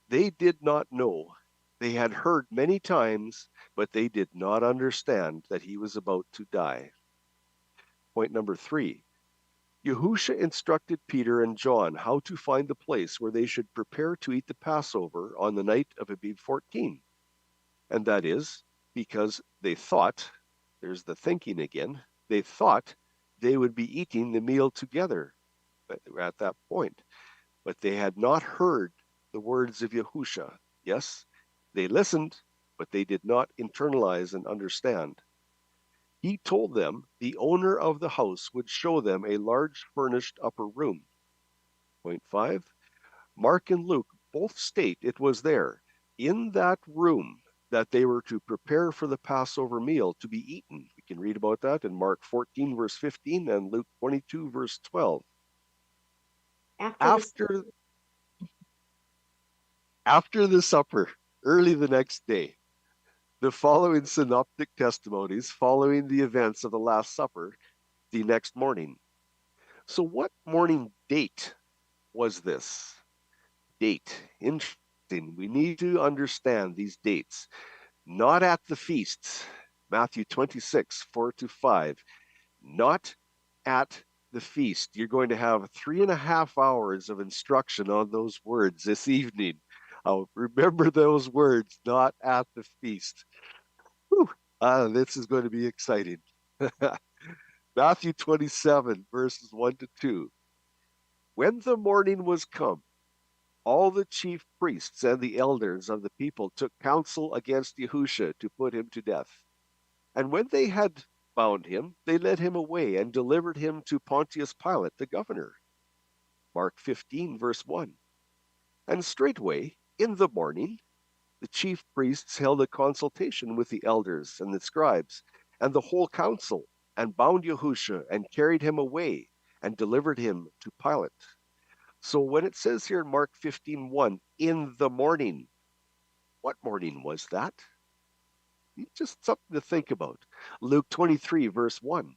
Speaker 2: They did not know. They had heard many times, but they did not understand that he was about to die. Point number 3. Yahusha instructed Peter and John how to find the place where they should prepare to eat the Passover on the night of Abib 14. And that is because they thought, there's the thinking again, they thought they would be eating the meal together at that point. But they had not heard the words of Yahusha. Yes, they listened, but they did not internalize and understand. He told them the owner of the house would show them a large furnished upper room. Point 5. Mark and Luke both state it was there, in that room, that they were to prepare for the Passover meal to be eaten. We can read about that in Mark 14, verse 15, and Luke 22, verse 12. After the supper, early the next day, the following synoptic testimonies following the events of the Last Supper the next morning. So what morning date was this? Date. Interesting. We need to understand these dates. Not at the feasts. Matthew 26, 4-5. Not at the feast. You're going to have 3.5 hours of instruction on those words this evening. Remember those words, not at the feast. This is going to be exciting. Matthew 27, verses 1-2. When the morning was come, all the chief priests and the elders of the people took counsel against Yahusha to put him to death. And when they had bound him, they led him away and delivered him to Pontius Pilate, the governor. Mark 15, verse 1. And straightway, in the morning, the chief priests held a consultation with the elders and the scribes and the whole council, and bound Yahusha and carried him away and delivered him to Pilate. So when it says here in Mark 15:1, in the morning, what morning was that? Just something to think about. Luke 23, verse 1.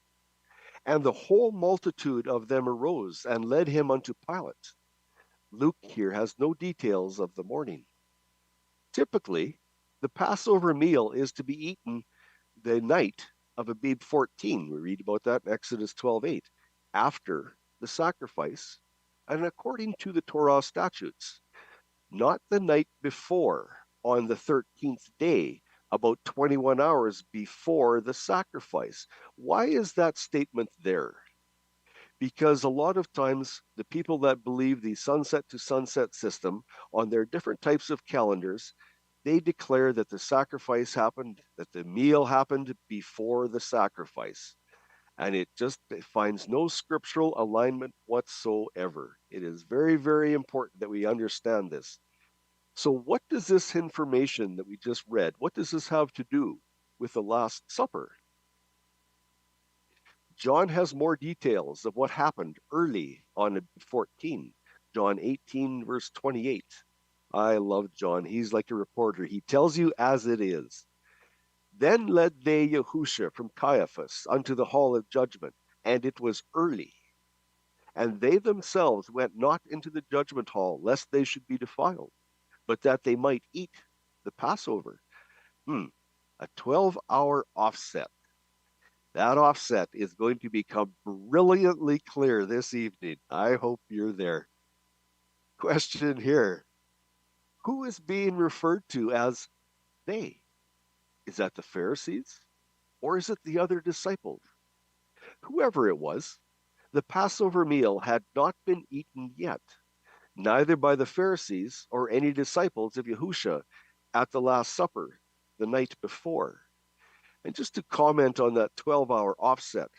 Speaker 2: And the whole multitude of them arose and led him unto Pilate. Luke here has no details of the morning. Typically, the Passover meal is to be eaten the night of Abib 14. We read about that in Exodus 12:8, after the sacrifice, and according to the Torah statutes, not the night before, on the 13th day, about 21 hours before the sacrifice. Why is that statement there? Because a lot of times the people that believe the sunset to sunset system on their different types of calendars, they declare that the sacrifice happened, that the meal happened before the sacrifice. And it finds no scriptural alignment whatsoever. It is very, very important that we understand this. So what does this information that we just read, what does this have to do with the Last Supper? John has more details of what happened early on in 14. John 18, verse 28. I love John. He's like a reporter. He tells you as it is. Then led they Yahusha from Caiaphas unto the hall of judgment, and it was early. And they themselves went not into the judgment hall, lest they should be defiled, but that they might eat the Passover. A 12-hour offset. That offset is going to become brilliantly clear this evening. I hope you're there. Question here. Who is being referred to as they? Is that the Pharisees? Or is it the other disciples? Whoever it was, the Passover meal had not been eaten yet, neither by the Pharisees or any disciples of Yahusha at the Last Supper the night before. And just to comment on that 12-hour offset,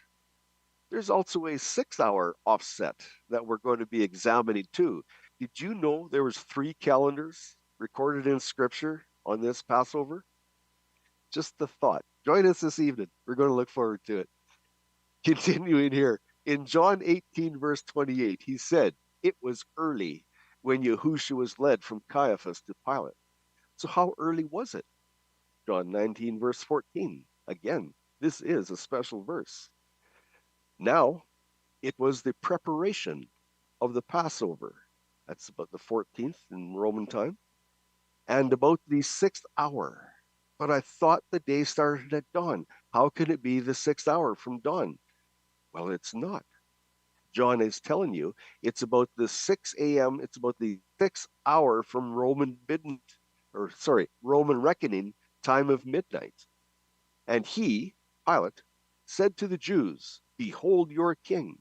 Speaker 2: there's also a 6-hour offset that we're going to be examining too. Did you know there was 3 calendars recorded in Scripture on this Passover? Just the thought. Join us this evening. We're going to look forward to it. Continuing here, in John 18, verse 28, he said, it was early when Yahusha was led from Caiaphas to Pilate. So how early was it? John 19, verse 14. Again, this is a special verse. Now, it was the preparation of the Passover. That's about the 14th in Roman time. And about the 6th hour. But I thought the day started at dawn. How can it be the 6th hour from dawn? Well, it's not. John is telling you it's about the 6 a.m. It's about the 6th hour from Roman reckoning time of midnight. And he, Pilate, said to the Jews, behold your king.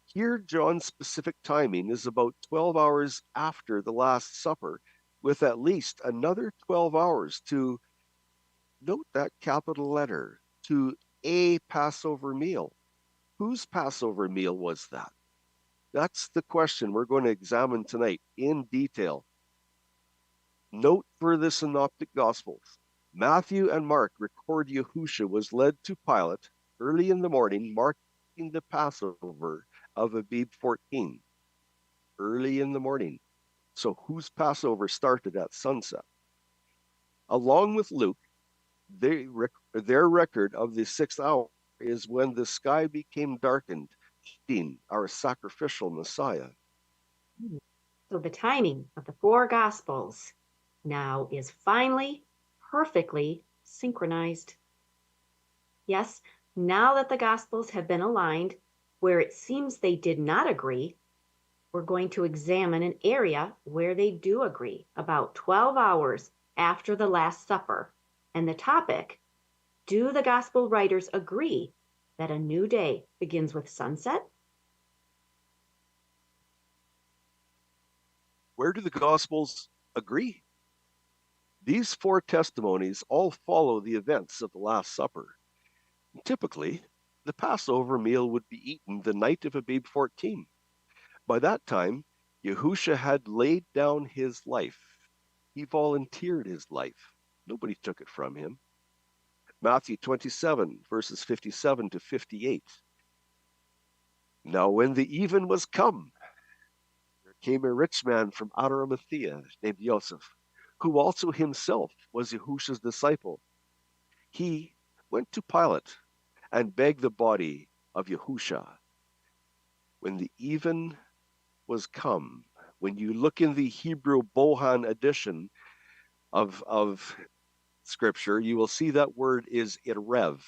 Speaker 2: Here, John's specific timing is about 12 hours after the Last Supper, with at least another 12 hours to, note that capital letter, to a Passover meal. Whose Passover meal was that? That's the question we're going to examine tonight in detail. Note for the Synoptic Gospels, Matthew and Mark record Yahusha was led to Pilate early in the morning, marking the Passover of Abib 14. Early in the morning. So whose Passover started at sunset? Along with Luke, their record of the 6th hour is when the sky became darkened, seeing our sacrificial Messiah.
Speaker 4: So the timing of the 4 Gospels now is finally perfectly synchronized. Yes, now that the Gospels have been aligned where it seems they did not agree, we're going to examine an area where they do agree, about 12 hours after the Last Supper. And the topic, do the Gospel writers agree that a new day begins with sunset?
Speaker 2: Where do the Gospels agree? These 4 testimonies all follow the events of the Last Supper. Typically, the Passover meal would be eaten the night of Abib 14. By that time, Yahusha had laid down his life. He volunteered his life. Nobody took it from him. Matthew 27, verses 57 to 58. Now when the even was come, there came a rich man from Arimathea named Joseph, who also himself was Yahusha's disciple. He went to Pilate and begged the body of Yahusha. When the even was come, when you look in the Hebrew Bohan edition of Scripture, you will see that word is erev.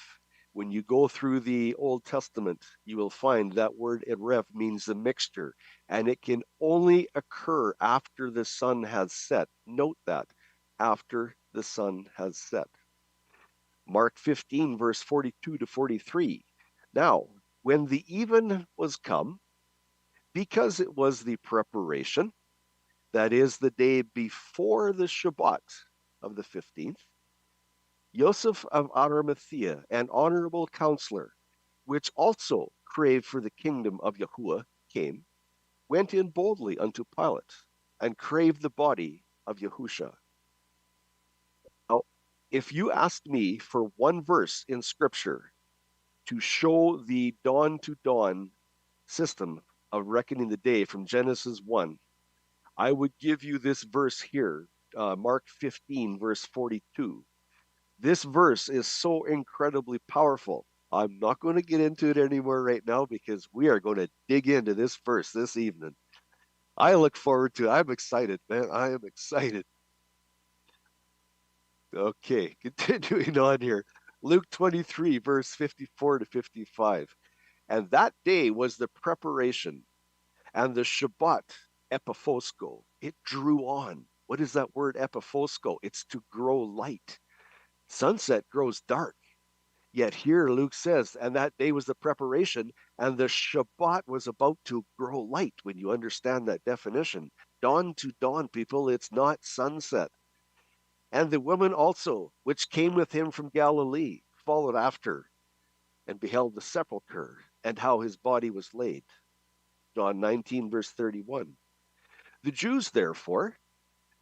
Speaker 2: When you go through the Old Testament, you will find that word erev means the mixture, and it can only occur after the sun has set. Note that, after the sun has set. Mark 15, verse 42 to 43. Now, when the even was come, because it was the preparation, that is the day before the Shabbat of the 15th, Joseph of Arimathea, an honorable counselor, which also craved for the kingdom of Yahuwah, came, went in boldly unto Pilate, and craved the body of Yahusha. Now, if you asked me for one verse in Scripture to show the dawn to dawn system of reckoning the day from Genesis 1, I would give you this verse here, Mark 15, verse 42. This verse is so incredibly powerful. I'm not going to get into it anymore right now because we are going to dig into this verse this evening. I look forward to it. I'm excited, man. I am excited. Okay, continuing on here. Luke 23, verse 54 to 55. And that day was the preparation, and the Shabbat, epiphosko, it drew on. What is that word, epiphosko? It's to grow light. Sunset grows dark. Yet here Luke says, and that day was the preparation, and the Shabbat was about to grow light, when you understand that definition. Dawn to dawn, people, it's not sunset. And the woman also, which came with him from Galilee, followed after, and beheld the sepulchre, and how his body was laid. John 19, verse 31. The Jews, therefore,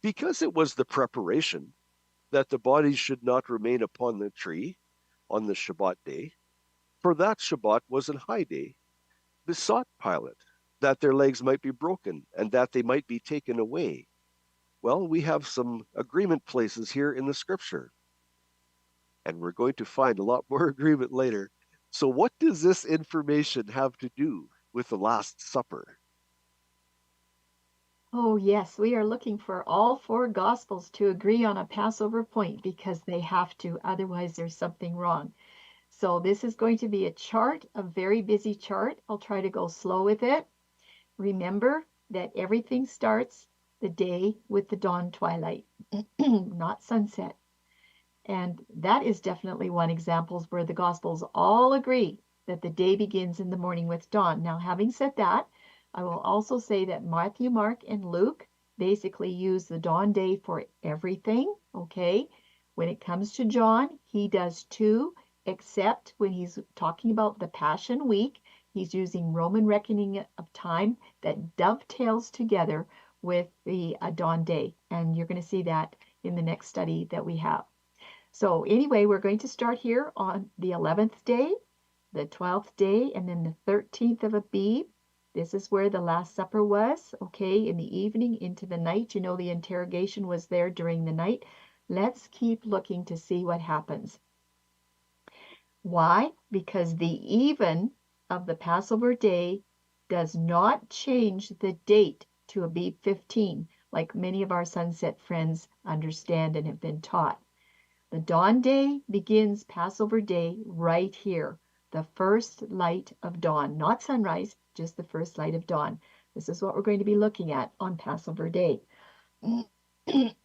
Speaker 2: because it was the preparation, that the bodies should not remain upon the tree on the Shabbat day, for that Shabbat was an high day, besought Pilate that their legs might be broken, and that they might be taken away. Well, we have some agreement places here in the Scripture, and we're going to find a lot more agreement later. So what does this information have to do with the Last Supper?
Speaker 3: Oh, yes, we are looking for all four Gospels to agree on a Passover point because they have to, otherwise there's something wrong. So this is going to be a chart, a very busy chart. I'll try to go slow with it. Remember that everything starts the day with the dawn twilight, not sunset. And that is definitely one example where the Gospels all agree that the day begins in the morning with dawn. Now, having said that, I will also say that Matthew, Mark, and Luke basically use the dawn day for everything, okay? When it comes to John, he does too, except when he's talking about the Passion Week, he's using Roman reckoning of time that dovetails together with the dawn day. And you're going to see that in the next study that we have. So anyway, we're going to start here on the 11th day, the 12th day, and then the 13th of Abib. This is where the Last Supper was, okay, in the evening into the night. You know, the interrogation was there during the night. Let's keep looking to see what happens. Why? Because the even of the Passover day does not change the date to Abib 15, like many of our sunset friends understand and have been taught. The dawn day begins Passover day right here, the first light of dawn, not sunrise, just the first light of dawn. This is what we're going to be looking at on Passover day.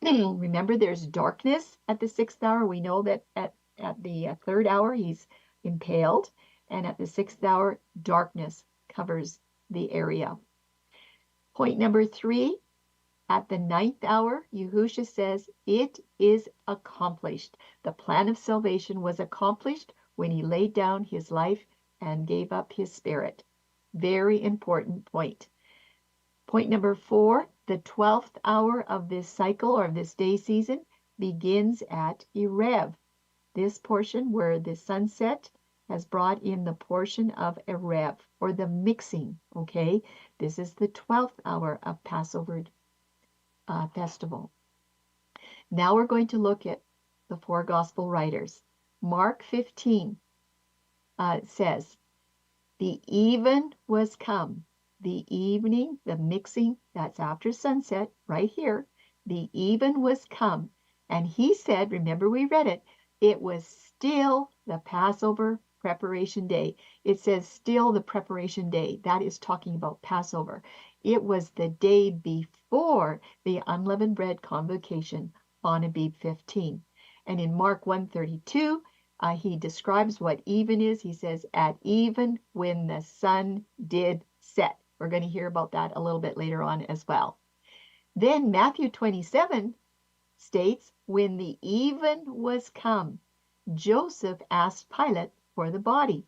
Speaker 3: Remember, there's darkness at the 6th hour. We know that at the 3rd hour, he's impaled, and at the 6th hour, darkness covers the area. Point number 3, at the 9th hour, Yahusha says, it is accomplished. The plan of salvation was accomplished when he laid down his life and gave up his spirit. Very important point. Point number 4, the 12th hour of this cycle or this day season begins at Erev. This portion where the sunset has brought in the portion of Erev, or the mixing, okay? This is the 12th hour of Passover festival. Now we're going to look at the four gospel writers. Mark 15 says, the even was come. The evening, the mixing, that's after sunset, right here. The even was come. And he said, remember we read it, it was still the Passover preparation day. It says still the preparation day. That is talking about Passover. It was the day before the unleavened bread convocation on Abib 15. And in Mark 1:32, he describes what even is. He says, at even when the sun did set. We're going to hear about that a little bit later on as well. Then Matthew 27 states, when the even was come, Joseph asked Pilate for the body.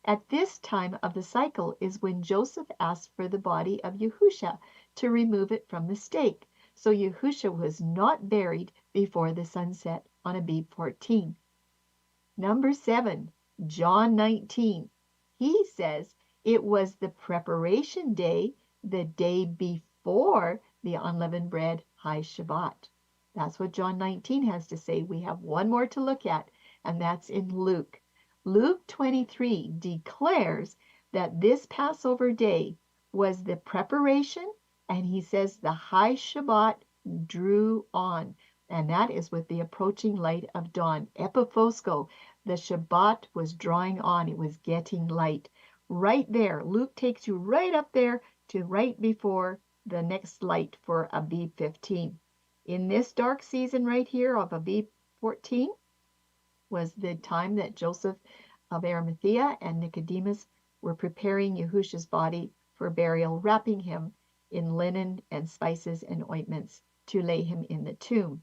Speaker 3: At this time of the cycle is when Joseph asked for the body of Yahusha to remove it from the stake. So Yahusha was not buried before the sunset on Abib 14. Number 7, John 19. He says it was the preparation day, the day before the unleavened bread high Shabbat. That's what John 19 has to say. We have one more to look at, and that's in Luke. Luke 23 declares that this Passover day was the preparation, and he says the high Shabbat drew on. And that is with the approaching light of dawn. Epiphosko, the Shabbat was drawing on. It was getting light. Right there, Luke takes you right up there to right before the next light for Abib 15. In this dark season right here of Abib 14 was the time that Joseph of Arimathea and Nicodemus were preparing Yahusha's body for burial, wrapping him in linen and spices and ointments to lay him in the tomb.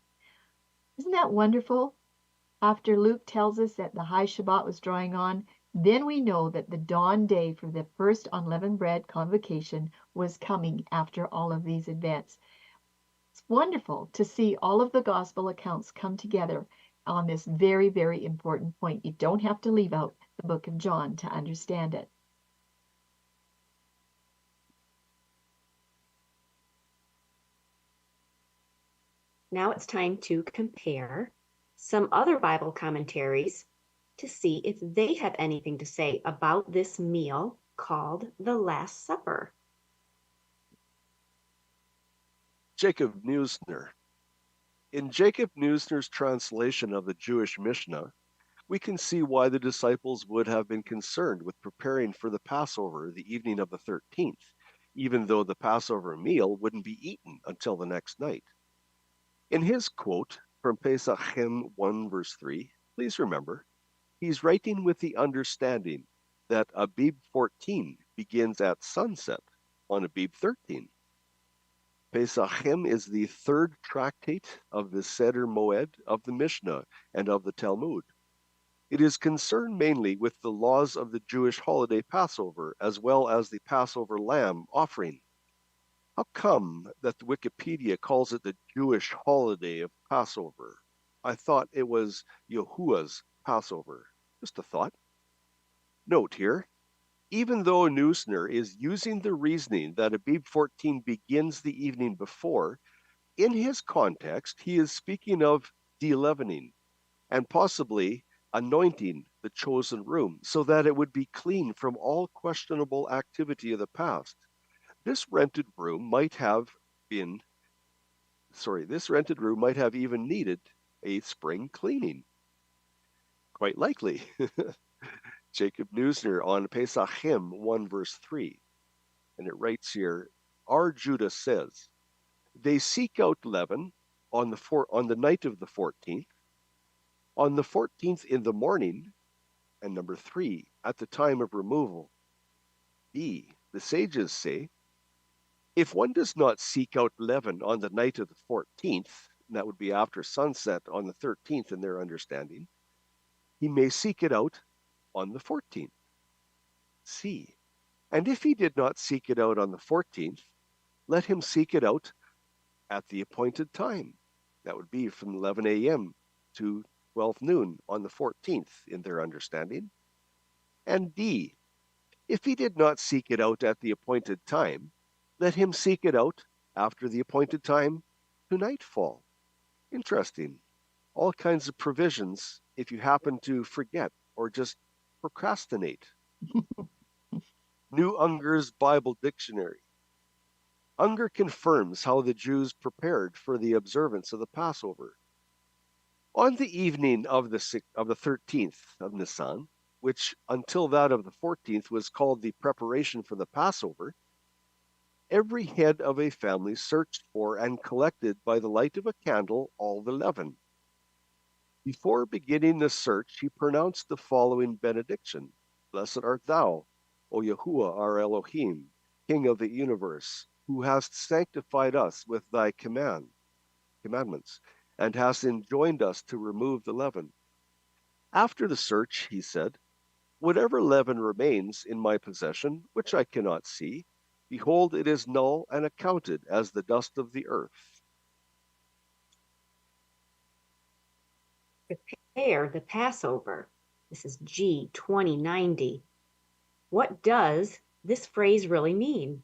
Speaker 3: Isn't that wonderful? After Luke tells us that the high Shabbat was drawing on, then we know that the dawn day for the first unleavened bread convocation was coming after all of these events. It's wonderful to see all of the gospel accounts come together on this very, very important point. You don't have to leave out the book of John to understand it.
Speaker 4: Now it's time to compare some other Bible commentaries to see if they have anything to say about this meal called the Last Supper.
Speaker 2: Jacob Neusner. In Jacob Neusner's translation of the Jewish Mishnah, we can see why the disciples would have been concerned with preparing for the Passover the evening of the 13th, even though the Passover meal wouldn't be eaten until the next night. In his quote from Pesachim 1 verse 3, please remember, he's writing with the understanding that Abib 14 begins at sunset on Abib 13. Pesachim is the third tractate of the Seder Moed of the Mishnah and of the Talmud. It is concerned mainly with the laws of the Jewish holiday Passover as well as the Passover lamb offering. How come that the Wikipedia calls it the Jewish holiday of Passover? I thought it was Yahuwah's Passover. Just a thought. Note here, even though Neusner is using the reasoning that Abib 14 begins the evening before, in his context, he is speaking of de-leavening and possibly anointing the chosen room so that it would be clean from all questionable activity of the past. This rented room might have even needed a spring cleaning. Quite likely. Jacob Neusner on Pesachim 1 verse 3. And it writes here, R. Judah says, they seek out leaven on the night of the 14th, on the 14th in the morning, and number 3, at the time of removal. B. The sages say, if one does not seek out leaven on the night of the 14th, and that would be after sunset on the 13th in their understanding, he may seek it out on the 14th. C. And if he did not seek it out on the 14th, let him seek it out at the appointed time. That would be from 11 a.m. to 12 noon on the 14th in their understanding. And D. If he did not seek it out at the appointed time, let him seek it out after the appointed time to nightfall. Interesting. All kinds of provisions if you happen to forget or just procrastinate. New Unger's Bible Dictionary. Unger confirms how the Jews prepared for the observance of the Passover. On the evening of the 13th of Nisan, which until that of the 14th was called the preparation for the Passover, every head of a family searched for and collected by the light of a candle all the leaven. Before beginning the search, he pronounced the following benediction. Blessed art thou, O Yahuwah our Elohim, King of the universe, who hast sanctified us with thy commandments, and hast enjoined us to remove the leaven. After the search, he said, whatever leaven remains in my possession, which I cannot see, behold, it is null and accounted as the dust of the earth.
Speaker 4: Prepare the Passover. This is G 2090. What does this phrase really mean?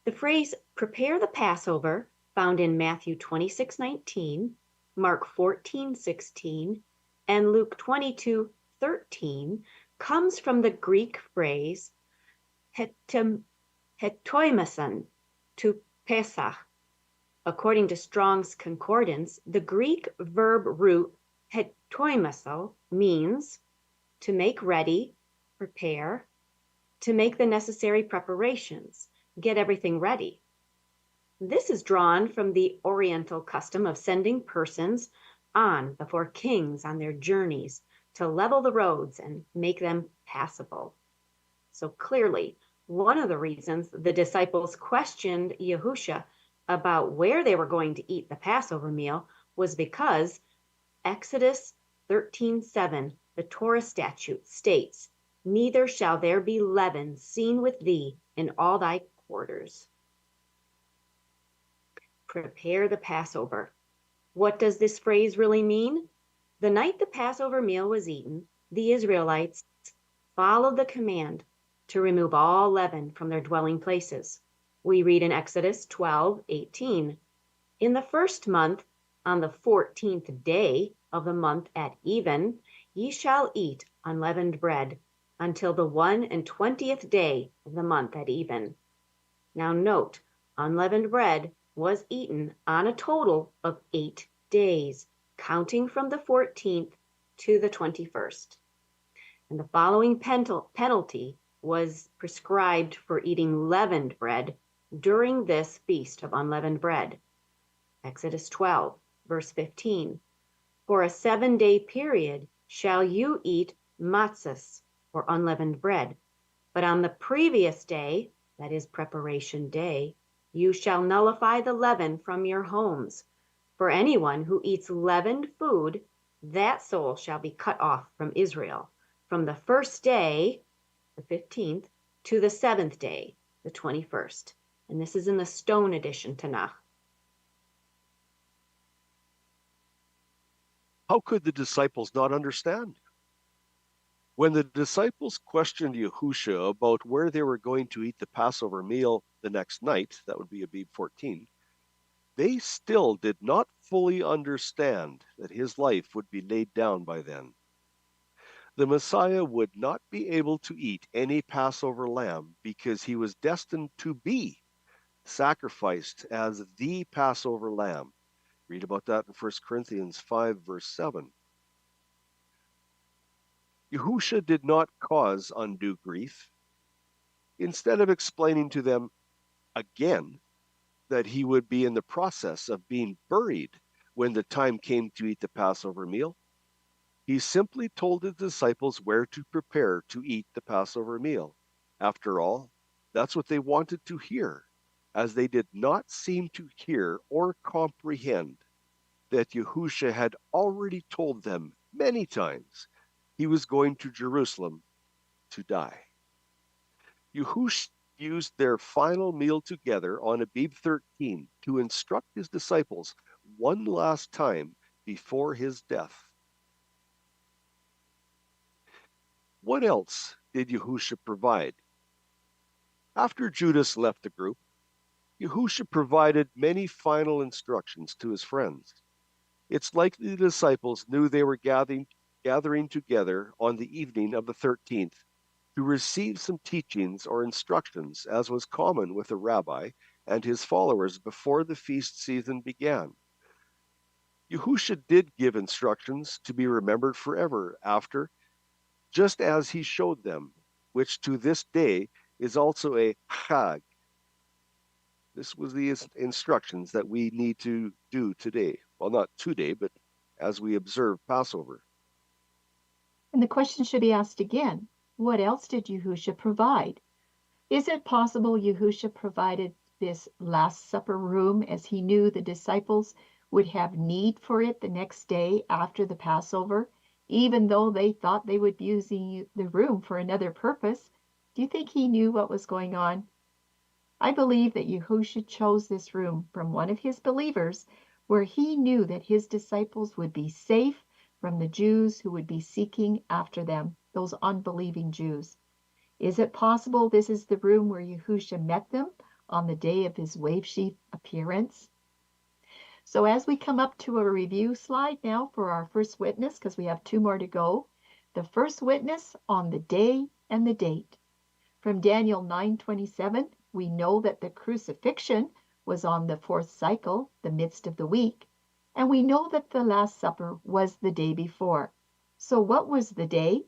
Speaker 4: The phrase prepare the Passover, found in Matthew 26:19, Mark 14:16, and Luke 22:13, comes from the Greek phrase hetoimason, to Pesach. According to Strong's Concordance, the Greek verb root hetoimaso means to make ready, prepare, to make the necessary preparations, get everything ready. This is drawn from the Oriental custom of sending persons on before kings on their journeys to level the roads and make them passable. So clearly, one of the reasons the disciples questioned Yahusha about where they were going to eat the Passover meal was because Exodus 13:7, the Torah statute, states, "Neither shall there be leaven seen with thee in all thy quarters." Prepare the Passover. What does this phrase really mean? The night the Passover meal was eaten, the Israelites followed the command to remove all leaven from their dwelling places. We read in Exodus 12:18, "In the first month, on the 14th day of the month at even, ye shall eat unleavened bread until the 21st day of the month at even." Now note, unleavened bread was eaten on a total of 8 days, counting from the 14th to the 21st. And the following penalty was prescribed for eating leavened bread during this feast of unleavened bread. Exodus 12, verse 15. "For a 7-day period shall you eat matzahs, or unleavened bread. But on the previous day, that is preparation day, you shall nullify the leaven from your homes. For anyone who eats leavened food, that soul shall be cut off from Israel, from the first day, the 15th, to the 7th day, the 21st. And this is in the Stone edition Tanakh.
Speaker 2: How could the disciples not understand? When the disciples questioned Yahusha about where they were going to eat the Passover meal the next night, that would be Abib 14, they still did not fully understand that his life would be laid down by then. The Messiah would not be able to eat any Passover lamb because he was destined to be sacrificed as the Passover lamb. Read about that in 1 Corinthians 5, verse 7. Yahusha did not cause undue grief. Instead of explaining to them again that he would be in the process of being buried when the time came to eat the Passover meal, he simply told the disciples where to prepare to eat the Passover meal. After all, that's what they wanted to hear, as they did not seem to hear or comprehend that Yahusha had already told them many times he was going to Jerusalem to die. Yahusha used their final meal together on Abib 13 to instruct his disciples one last time before his death. What else did Yahusha provide? After Judas left the group, Yahusha provided many final instructions to his friends. It's likely the disciples knew they were gathering together on the evening of the 13th to receive some teachings or instructions, as was common with a rabbi and his followers before the feast season began. Yahusha did give instructions to be remembered forever after, just as he showed them, which to this day is also a chag. This was the instructions that we need to do today. Well, not today, but as we observe Passover.
Speaker 3: And the question should be asked again, what else did Yahusha provide? Is it possible Yahusha provided this Last Supper room as he knew the disciples would have need for it the next day after the Passover, even though they thought they would be using the room for another purpose? Do you think he knew what was going on? I believe that Yahusha chose this room from one of his believers where he knew that his disciples would be safe from the Jews who would be seeking after them, those unbelieving Jews. Is it possible this is the room where Yahusha met them on the day of his wave-sheaf appearance? So as we come up to a review slide now for our first witness, because we have 2 more to go, the first witness on the day and the date. From Daniel 9:27, we know that the crucifixion was on the 4th cycle, the midst of the week, and we know that the Last Supper was the day before. So what was the day?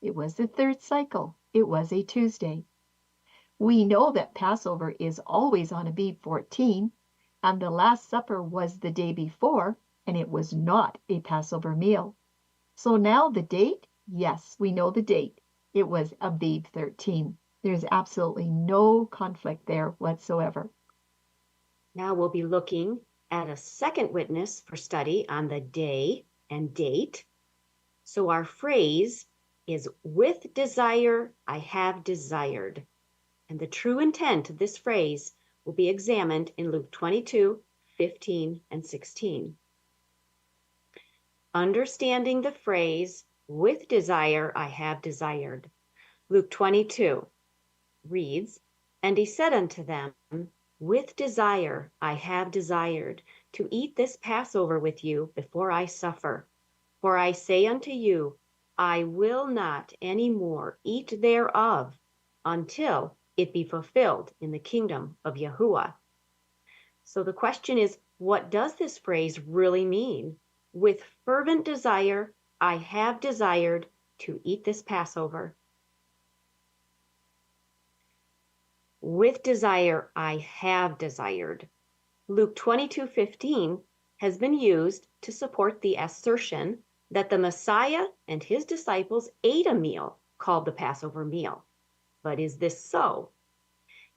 Speaker 3: It was the 3rd cycle. It was a Tuesday. We know that Passover is always on Abib 14, and the Last Supper was the day before, and it was not a Passover meal. So now the date? Yes, we know the date. It was Abib 13. There's absolutely no conflict there whatsoever.
Speaker 4: Now we'll be looking at a second witness for study on the day and date. So our phrase is, with desire I have desired. And the true intent of this phrase will be examined in Luke 22:15 and 16. Understanding the phrase, with desire I have desired. Luke 22 reads, and he said unto them, with desire I have desired to eat this Passover with you before I suffer. For I say unto you, I will not any more eat thereof until it be fulfilled in the kingdom of Yahuwah. So the question is, what does this phrase really mean? With fervent desire I have desired to eat this Passover. With desire I have desired. Luke 22:15 has been used to support the assertion that the Messiah and his disciples ate a meal called the Passover meal. But is this so?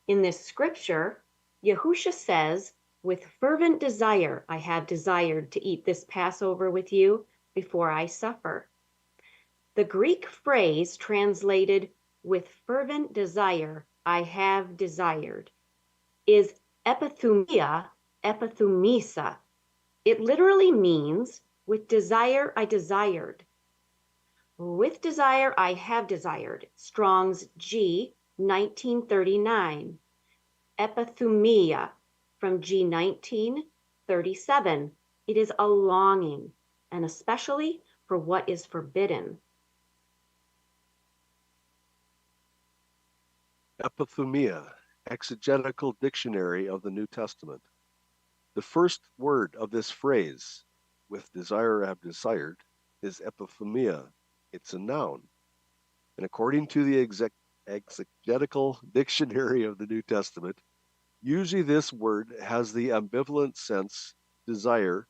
Speaker 4: In this scripture, Yahusha says, with fervent desire I have desired to eat this Passover with you before I suffer. The Greek phrase translated, with fervent desire I have desired, is epithumia, epithumisa. It literally means, with desire I desired. With desire I have desired. Strong's G 1939. Epithumia from G 1937. It is a longing, and especially for what is forbidden.
Speaker 2: Epithumia, Exegetical Dictionary of the New Testament. The first word of this phrase, with desire I have desired, is epithumia. It's a noun. And according to the Exegetical Dictionary of the New Testament, usually this word has the ambivalent sense, desire,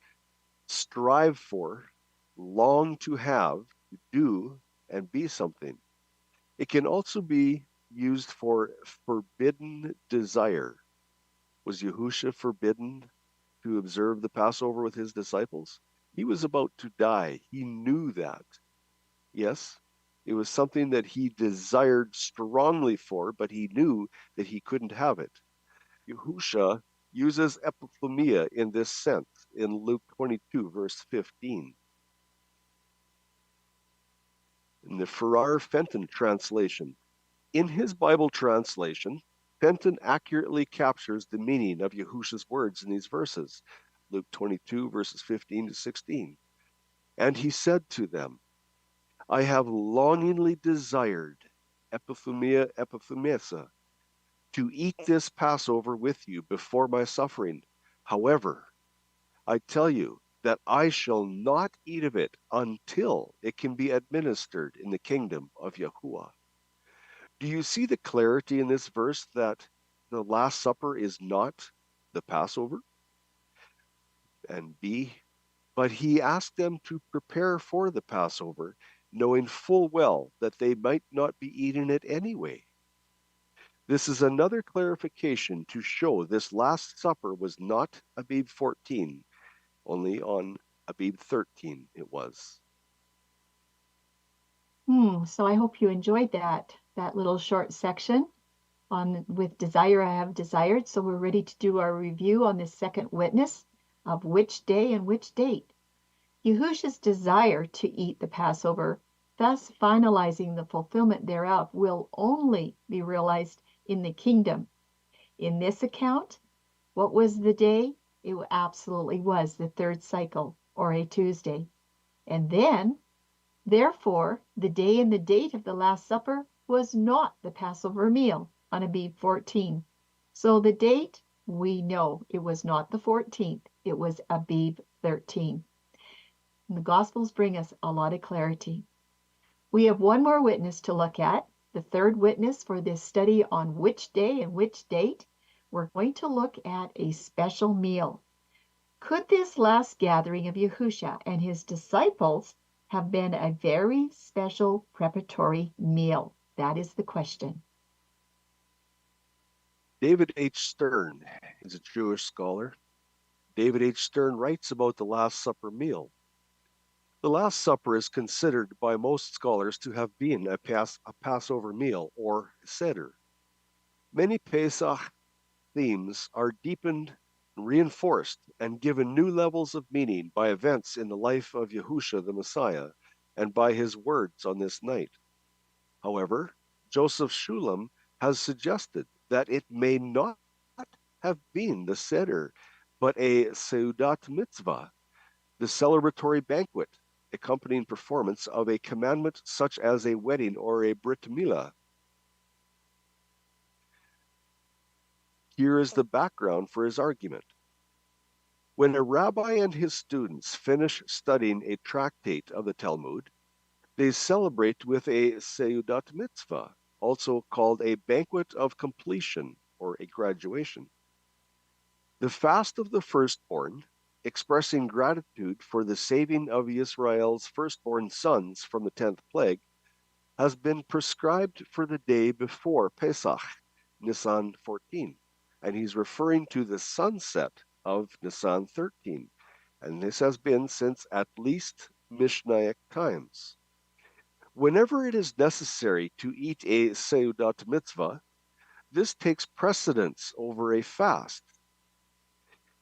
Speaker 2: strive for, long to have, to do, and be something. It can also be used for forbidden desire. Was Yahusha forbidden to observe the Passover with his disciples? He was about to die. He knew that. Yes, it was something that he desired strongly for, but he knew that he couldn't have it. Yahusha uses epithumia in this sense in Luke 22, verse 15. In the Farrar Fenton translation, in his Bible translation, Fenton accurately captures the meaning of Yahusha's words in these verses, Luke 22, verses 15 to 16. And he said to them, I have longingly desired, epithumia epithumesa, to eat this Passover with you before my suffering. However, I tell you that I shall not eat of it until it can be administered in the kingdom of Yahuwah. Do you see the clarity in this verse that the Last Supper is not the Passover? And B, but he asked them to prepare for the Passover, knowing full well that they might not be eating it anyway. This is another clarification to show this Last Supper was not Abib 14, only on Abib 13 it was.
Speaker 3: So I hope you enjoyed that little short section on with desire I have desired. So we're ready to do our review on this second witness of which day and which date. Yahusha's desire to eat the Passover, thus finalizing the fulfillment thereof, will only be realized in the kingdom. In this account, what was the day? It absolutely was the third cycle, or a Tuesday. And then, therefore, the day and the date of the Last Supper was not the Passover meal on Abib 14. So the date, we know it was not the 14th, it was Abib 13. And the Gospels bring us a lot of clarity. We have one more witness to look at, the third witness for this study on which day and which date. We're going to look at a special meal. Could this last gathering of Yahusha and his disciples have been a very special preparatory meal? That is the question.
Speaker 2: David H. Stern is a Jewish scholar. David H. Stern writes about the Last Supper meal. The Last Supper is considered by most scholars to have been a Passover meal, or Seder. Many Pesach themes are deepened, reinforced, and given new levels of meaning by events in the life of Yahusha the Messiah and by his words on this night. However, Joseph Shalom has suggested that it may not have been the Seder, but a Seudat Mitzvah, the celebratory banquet accompanying performance of a commandment such as a wedding or a Brit Milah. Here is the background for his argument. When a rabbi and his students finish studying a tractate of the Talmud, they celebrate with a Seudat Mitzvah, also called a banquet of completion or a graduation. The fast of the firstborn, expressing gratitude for the saving of Israel's firstborn sons from the 10th plague, has been prescribed for the day before Pesach, Nisan 14, and he's referring to the sunset of Nisan 13, and this has been since at least Mishnaic times. Whenever it is necessary to eat a Seudat Mitzvah, this takes precedence over a fast.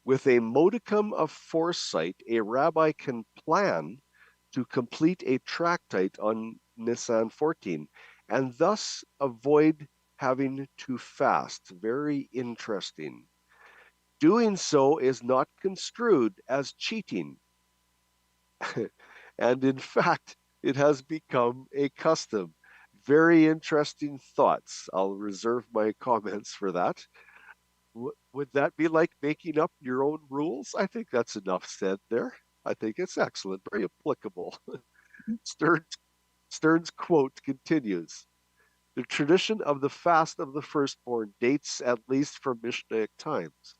Speaker 2: With a modicum of foresight, a rabbi can plan to complete a tractate on Nisan 14 and thus avoid having to fast. Very interesting. Doing so is not construed as cheating. And in fact, it has become a custom. Very interesting thoughts. I'll reserve my comments for that. Would that be like making up your own rules? I think that's enough said there. I think it's excellent, very applicable. Stern's quote continues. The tradition of the fast of the firstborn dates at least from Mishnaic times.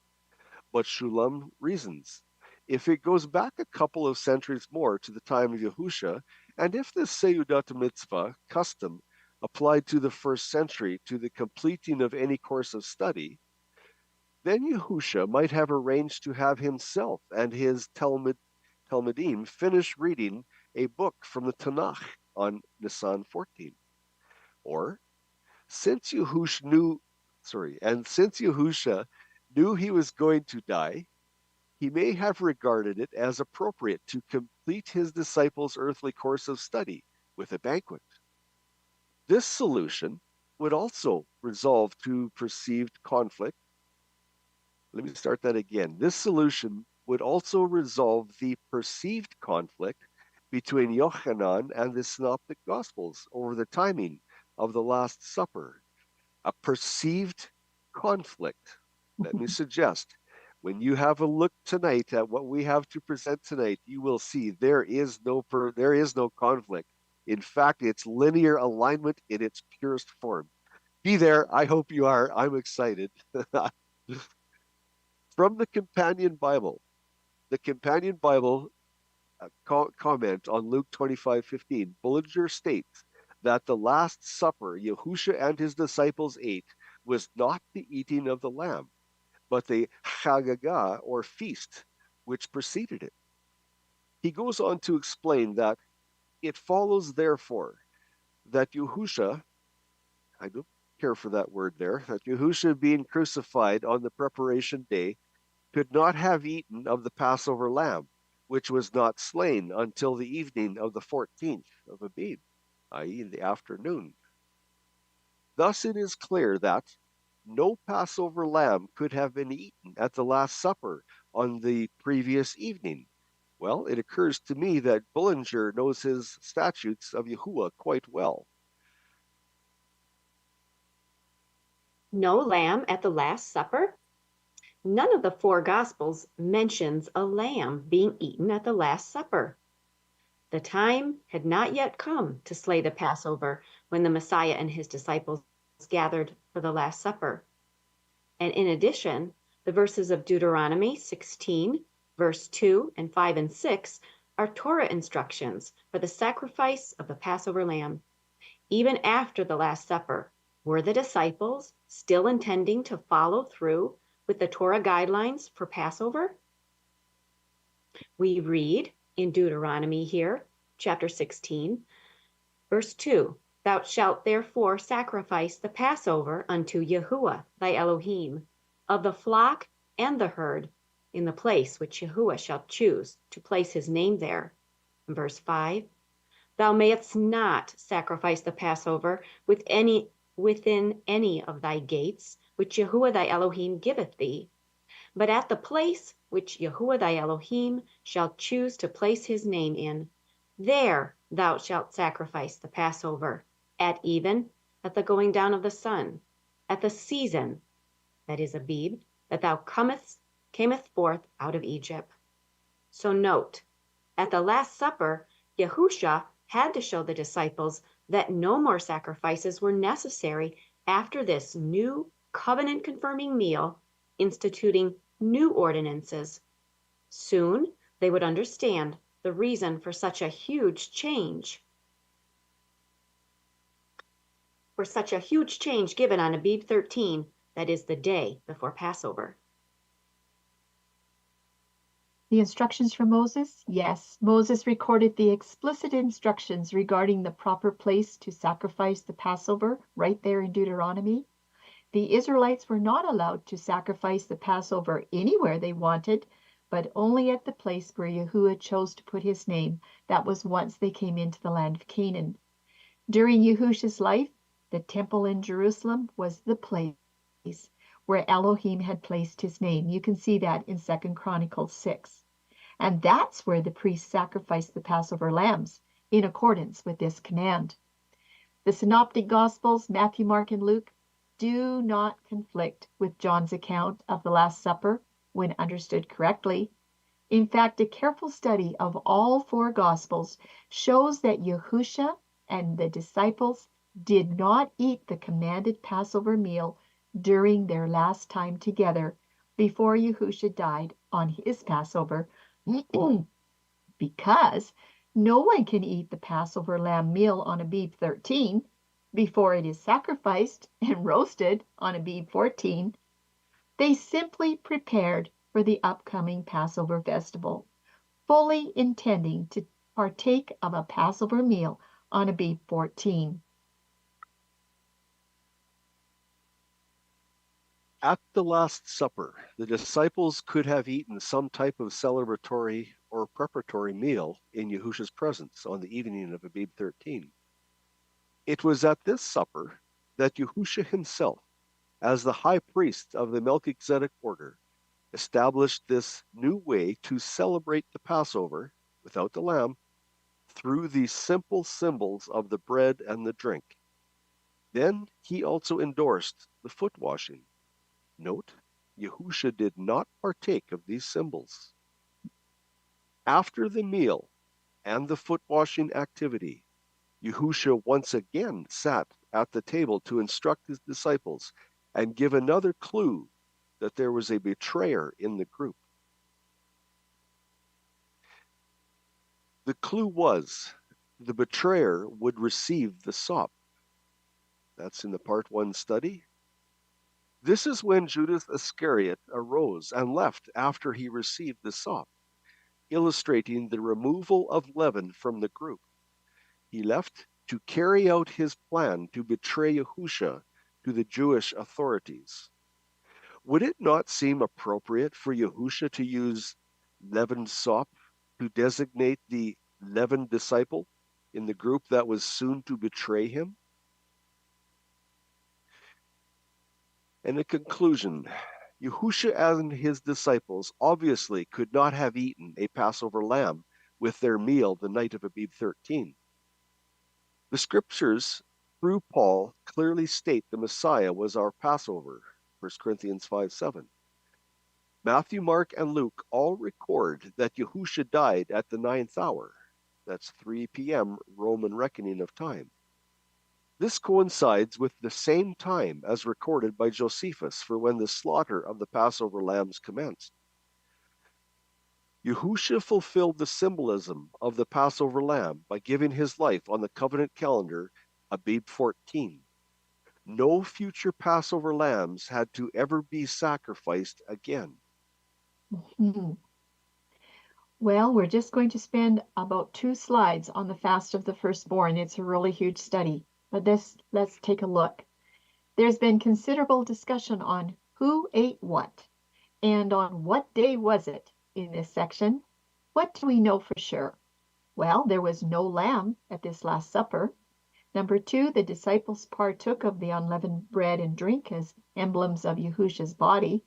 Speaker 2: But Shalom reasons. If it goes back a couple of centuries more to the time of Yahusha, and if the Seudat Mitzvah custom applied to the first century to the completing of any course of study, then Yahusha might have arranged to have himself and his Talmudim finish reading a book from the Tanakh on Nisan 14. Or, since Yahusha knew he was going to die, he may have regarded it as appropriate to complete his disciples' earthly course of study with a banquet. This solution would also resolve to perceived conflict. Let me start that again. This solution would also resolve the perceived conflict between Yochanan and the Synoptic Gospels over the timing of the Last Supper. A perceived conflict. Let me suggest, when you have a look tonight at what we have to present tonight, you will see there is no conflict. In fact, it's linear alignment in its purest form. Be there. I hope you are. I'm excited. From the Companion Bible. The Companion Bible comment on Luke 25:15, Bullinger states that the Last Supper Yahusha and his disciples ate was not the eating of the lamb, but the chagagah, or feast, which preceded it. He goes on to explain that it follows, therefore, that Yahusha, I don't care for that word there, that Yahusha being crucified on the preparation day could not have eaten of the Passover lamb, which was not slain until the evening of the 14th of Abib, i.e., in the afternoon. Thus it is clear that no Passover lamb could have been eaten at the Last Supper on the previous evening. Well, it occurs to me that Bullinger knows his statutes of Yahuwah quite well.
Speaker 4: No lamb at the Last Supper? None of the four Gospels mentions a lamb being eaten at the Last Supper. The time had not yet come to slay the Passover when the Messiah and his disciples gathered for the Last Supper. And in addition, the verses of Deuteronomy 16, verse 2 and 5 and 6 are Torah instructions for the sacrifice of the Passover lamb. Even after the Last Supper, were the disciples still intending to follow through with the Torah guidelines for Passover? We read in Deuteronomy here, chapter 16, verse 2, Thou shalt therefore sacrifice the Passover unto Yahuwah thy Elohim, of the flock and the herd, in the place which Yahuwah shall choose to place his name there. And verse 5, Thou mayest not sacrifice the Passover within any of thy gates, which Yahuwah thy Elohim giveth thee, but at the place which Yahuwah thy Elohim shall choose to place his name in, there thou shalt sacrifice the Passover, at even, at the going down of the sun, at the season, that is Abib, that thou camest forth out of Egypt. So note, at the Last Supper, Yahusha had to show the disciples that no more sacrifices were necessary after this new covenant-confirming meal, instituting new ordinances. Soon they would understand the reason for such a huge change. Given on Abib 13, that is the day before Passover.
Speaker 3: The instructions from Moses? Yes, Moses recorded the explicit instructions regarding the proper place to sacrifice the Passover right there in Deuteronomy. The Israelites were not allowed to sacrifice the Passover anywhere they wanted, but only at the place where Yahuwah chose to put his name. That was once they came into the land of Canaan. During Yahusha's life, the temple in Jerusalem was the place where Elohim had placed his name. You can see that in 2 Chronicles 6. And that's where the priests sacrificed the Passover lambs, in accordance with this command. The Synoptic Gospels, Matthew, Mark, and Luke, do not conflict with John's account of the Last Supper when understood correctly. In fact, a careful study of all four Gospels shows that Yahusha and the disciples did not eat the commanded Passover meal during their last time together before Yahusha died on his Passover, because no one can eat the Passover lamb meal on Abib 13 before it is sacrificed and roasted on Abib 14. They simply prepared for the upcoming Passover festival, fully intending to partake of a Passover meal on Abib 14.
Speaker 2: At the Last Supper, the disciples could have eaten some type of celebratory or preparatory meal in Yahusha's presence on the evening of Abib 13. It was at this supper that Yahusha himself, as the high priest of the Melchizedek order, established this new way to celebrate the Passover without the lamb through these simple symbols of the bread and the drink. Then he also endorsed the foot washing. Note, Yahusha did not partake of these symbols. After the meal and the foot washing activity, Yahusha once again sat at the table to instruct his disciples and give another clue that there was a betrayer in the group. The clue was the betrayer would receive the sop. That's in the part 1 study. This is when Judas Iscariot arose and left after he received the sop, illustrating the removal of leaven from the group. He left to carry out his plan to betray Yahusha to the Jewish authorities. Would it not seem appropriate for Yahusha to use leavened sop to designate the 11th disciple in the group that was soon to betray him? And in conclusion, Yahusha and his disciples obviously could not have eaten a Passover lamb with their meal the night of Abib 13. The scriptures, through Paul, clearly state the Messiah was our Passover, 1 Corinthians 5:7. Matthew, Mark, and Luke all record that Yahusha died at the 9th hour. That's 3 p.m. Roman reckoning of time. This coincides with the same time as recorded by Josephus for when the slaughter of the Passover lambs commenced. Yahusha fulfilled the symbolism of the Passover lamb by giving his life on the covenant calendar, Abib 14. No future Passover lambs had to ever be sacrificed again.
Speaker 3: Well, we're just going to spend about 2 slides on the fast of the firstborn. It's a really huge study, but let's take a look. There's been considerable discussion on who ate what and on what day was it in this section. What do we know for sure? Well, there was no lamb at this Last Supper. Number 2, the disciples partook of the unleavened bread and drink as emblems of Yahusha's body.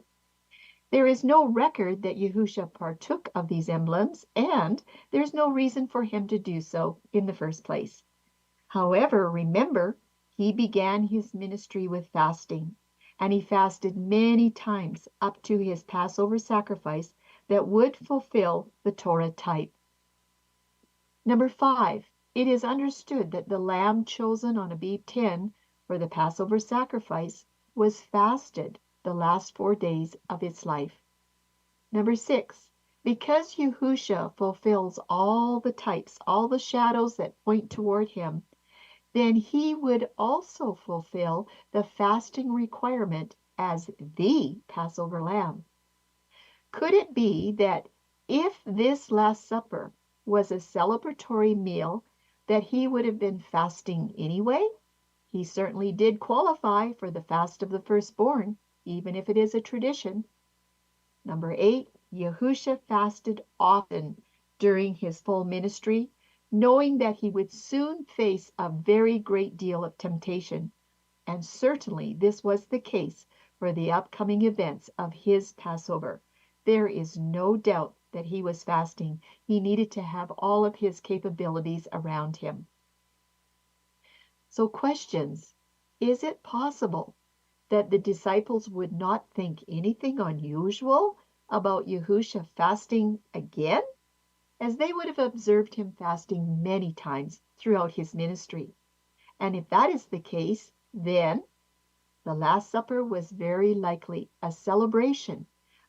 Speaker 3: There is no record that Yahusha partook of these emblems, and there's no reason for him to do so in the first place. However, remember, he began his ministry with fasting, and he fasted many times up to his Passover sacrifice that would fulfill the Torah type. Number 5, it is understood that the lamb chosen on Abib 10 for the Passover sacrifice was fasted the last 4 days of its life. Number 6, because Yahusha fulfills all the types, all the shadows that point toward him, then he would also fulfill the fasting requirement as the Passover lamb. Could it be that if this Last Supper was a celebratory meal, that he would have been fasting anyway? He certainly did qualify for the fast of the firstborn, even if it is a tradition. Number 8, Yahusha fasted often during his full ministry, knowing that he would soon face a very great deal of temptation. And certainly this was the case for the upcoming events of his Passover. There is no doubt that he was fasting. He needed to have all of his capabilities around him. So questions. Is it possible that the disciples would not think anything unusual about Yahusha fasting again, as they would have observed him fasting many times throughout his ministry? And if that is the case, then the Last Supper was very likely a celebration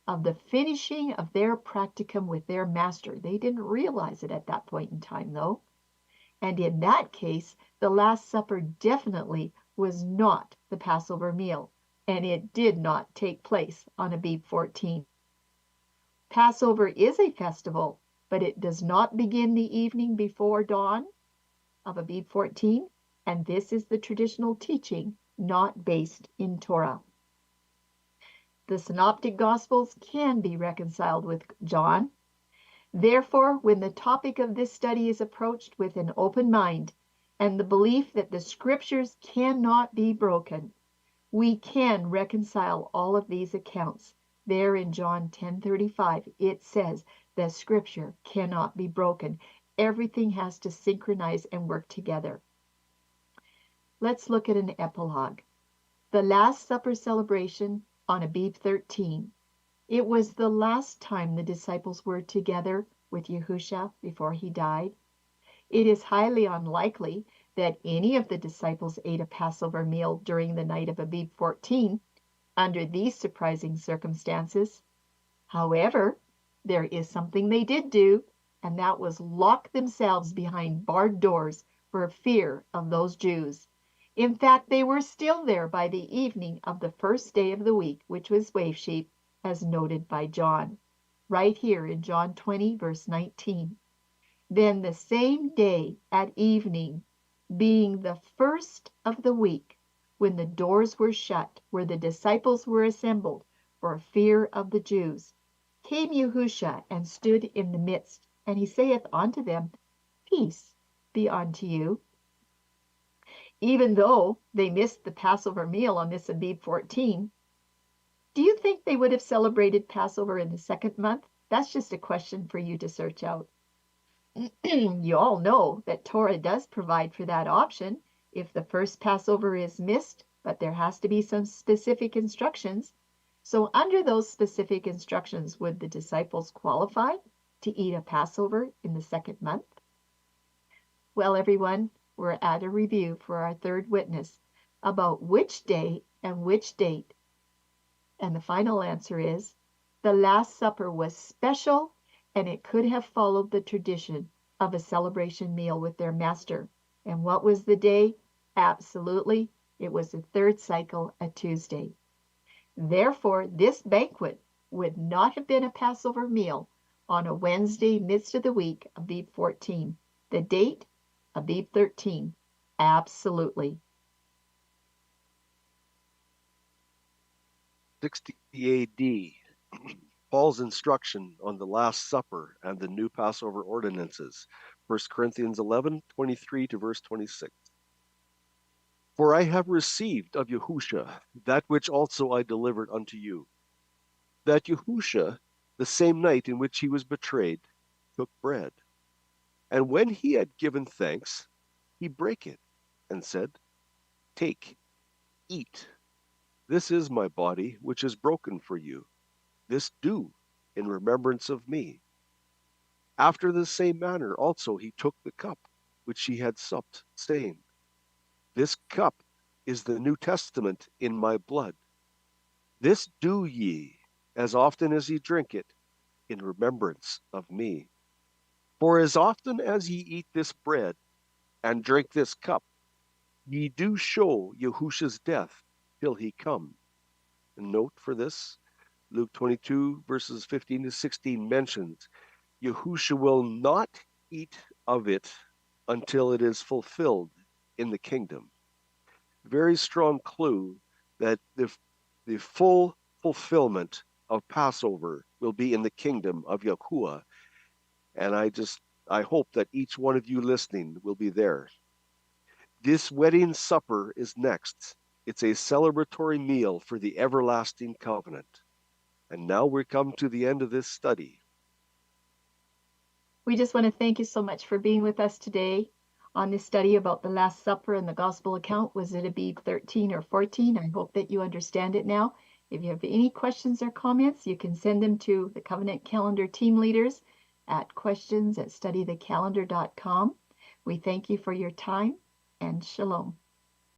Speaker 3: of the finishing of their practicum with their master. They didn't realize it at that point in time, though. And in that case, the Last Supper definitely was not the Passover meal, and it did not take place on Abib 14. Passover is a festival, but it does not begin the evening before dawn of Abib 14, and this is the traditional teaching, not based in Torah. The Synoptic Gospels can be reconciled with John. Therefore, when the topic of this study is approached with an open mind and the belief that the scriptures cannot be broken, we can reconcile all of these accounts. There in John 10:35, it says that scripture cannot be broken. Everything has to synchronize and work together. Let's look at an epilogue. The Last Supper celebration on Abib 13. It was the last time the disciples were together with Yahusha before he died. It is highly unlikely that any of the disciples ate a Passover meal during the night of Abib 14 under these surprising circumstances. However, there is something they did do, and that was lock themselves behind barred doors for fear of those Jews. In fact, they were still there by the evening of the first day of the week, which was Wave Sheep, as noted by John, right here in John 20, verse 19. Then the same day at evening, being the first of the week, when the doors were shut, where the disciples were assembled for fear of the Jews, came Yahusha and stood in the midst and he saith unto them, Peace be unto you. Even though they missed the Passover meal on this Abib 14, do you think they would have celebrated Passover in the second month? That's just a question for you to search out. You all know that Torah does provide for that option if the first Passover is missed, but there has to be some specific instructions. So under those specific instructions, would the disciples qualify to eat a Passover in the second month? Well, everyone, we're at a review for our third witness about which day and which date. And the final answer is the Last Supper was special, and it could have followed the tradition of a celebration meal with their master. And what was the day? Absolutely, it was the third cycle, a Tuesday. Therefore, this banquet would not have been a Passover meal on a Wednesday, midst of the week, Abib 14. The date, Abib 13. Absolutely.
Speaker 2: 60 AD, Paul's instruction on the Last Supper and the new Passover ordinances. 1 Corinthians 11:23 to verse 26. For I have received of Yahusha that which also I delivered unto you, that Yahusha, the same night in which he was betrayed, took bread. And when he had given thanks, he brake it, and said, Take, eat. This is my body, which is broken for you. This do in remembrance of me. After the same manner also he took the cup, which he had supped, saying, This cup is the New Testament in my blood. This do ye, as often as ye drink it, in remembrance of me. For as often as ye eat this bread, and drink this cup, ye do show Yahusha's death till he come. And note for this, Luke 22, verses 15 to 16 mentions, Yahusha will not eat of it until it is fulfilled in the kingdom. Very strong clue that the full fulfillment of Passover will be in the kingdom of Yahuwah. And I hope that each one of you listening will be there. This wedding supper is next. It's a celebratory meal for the everlasting covenant. And now we come to the end of this study.
Speaker 3: We just want to thank you so much for being with us today on this study about the Last Supper and the Gospel account. Was it Abib 13 or 14? I hope that you understand it now. If you have any questions or comments, you can send them to the Covenant Calendar team leaders at questions@studythecalendar.com. We thank you for your time, and shalom.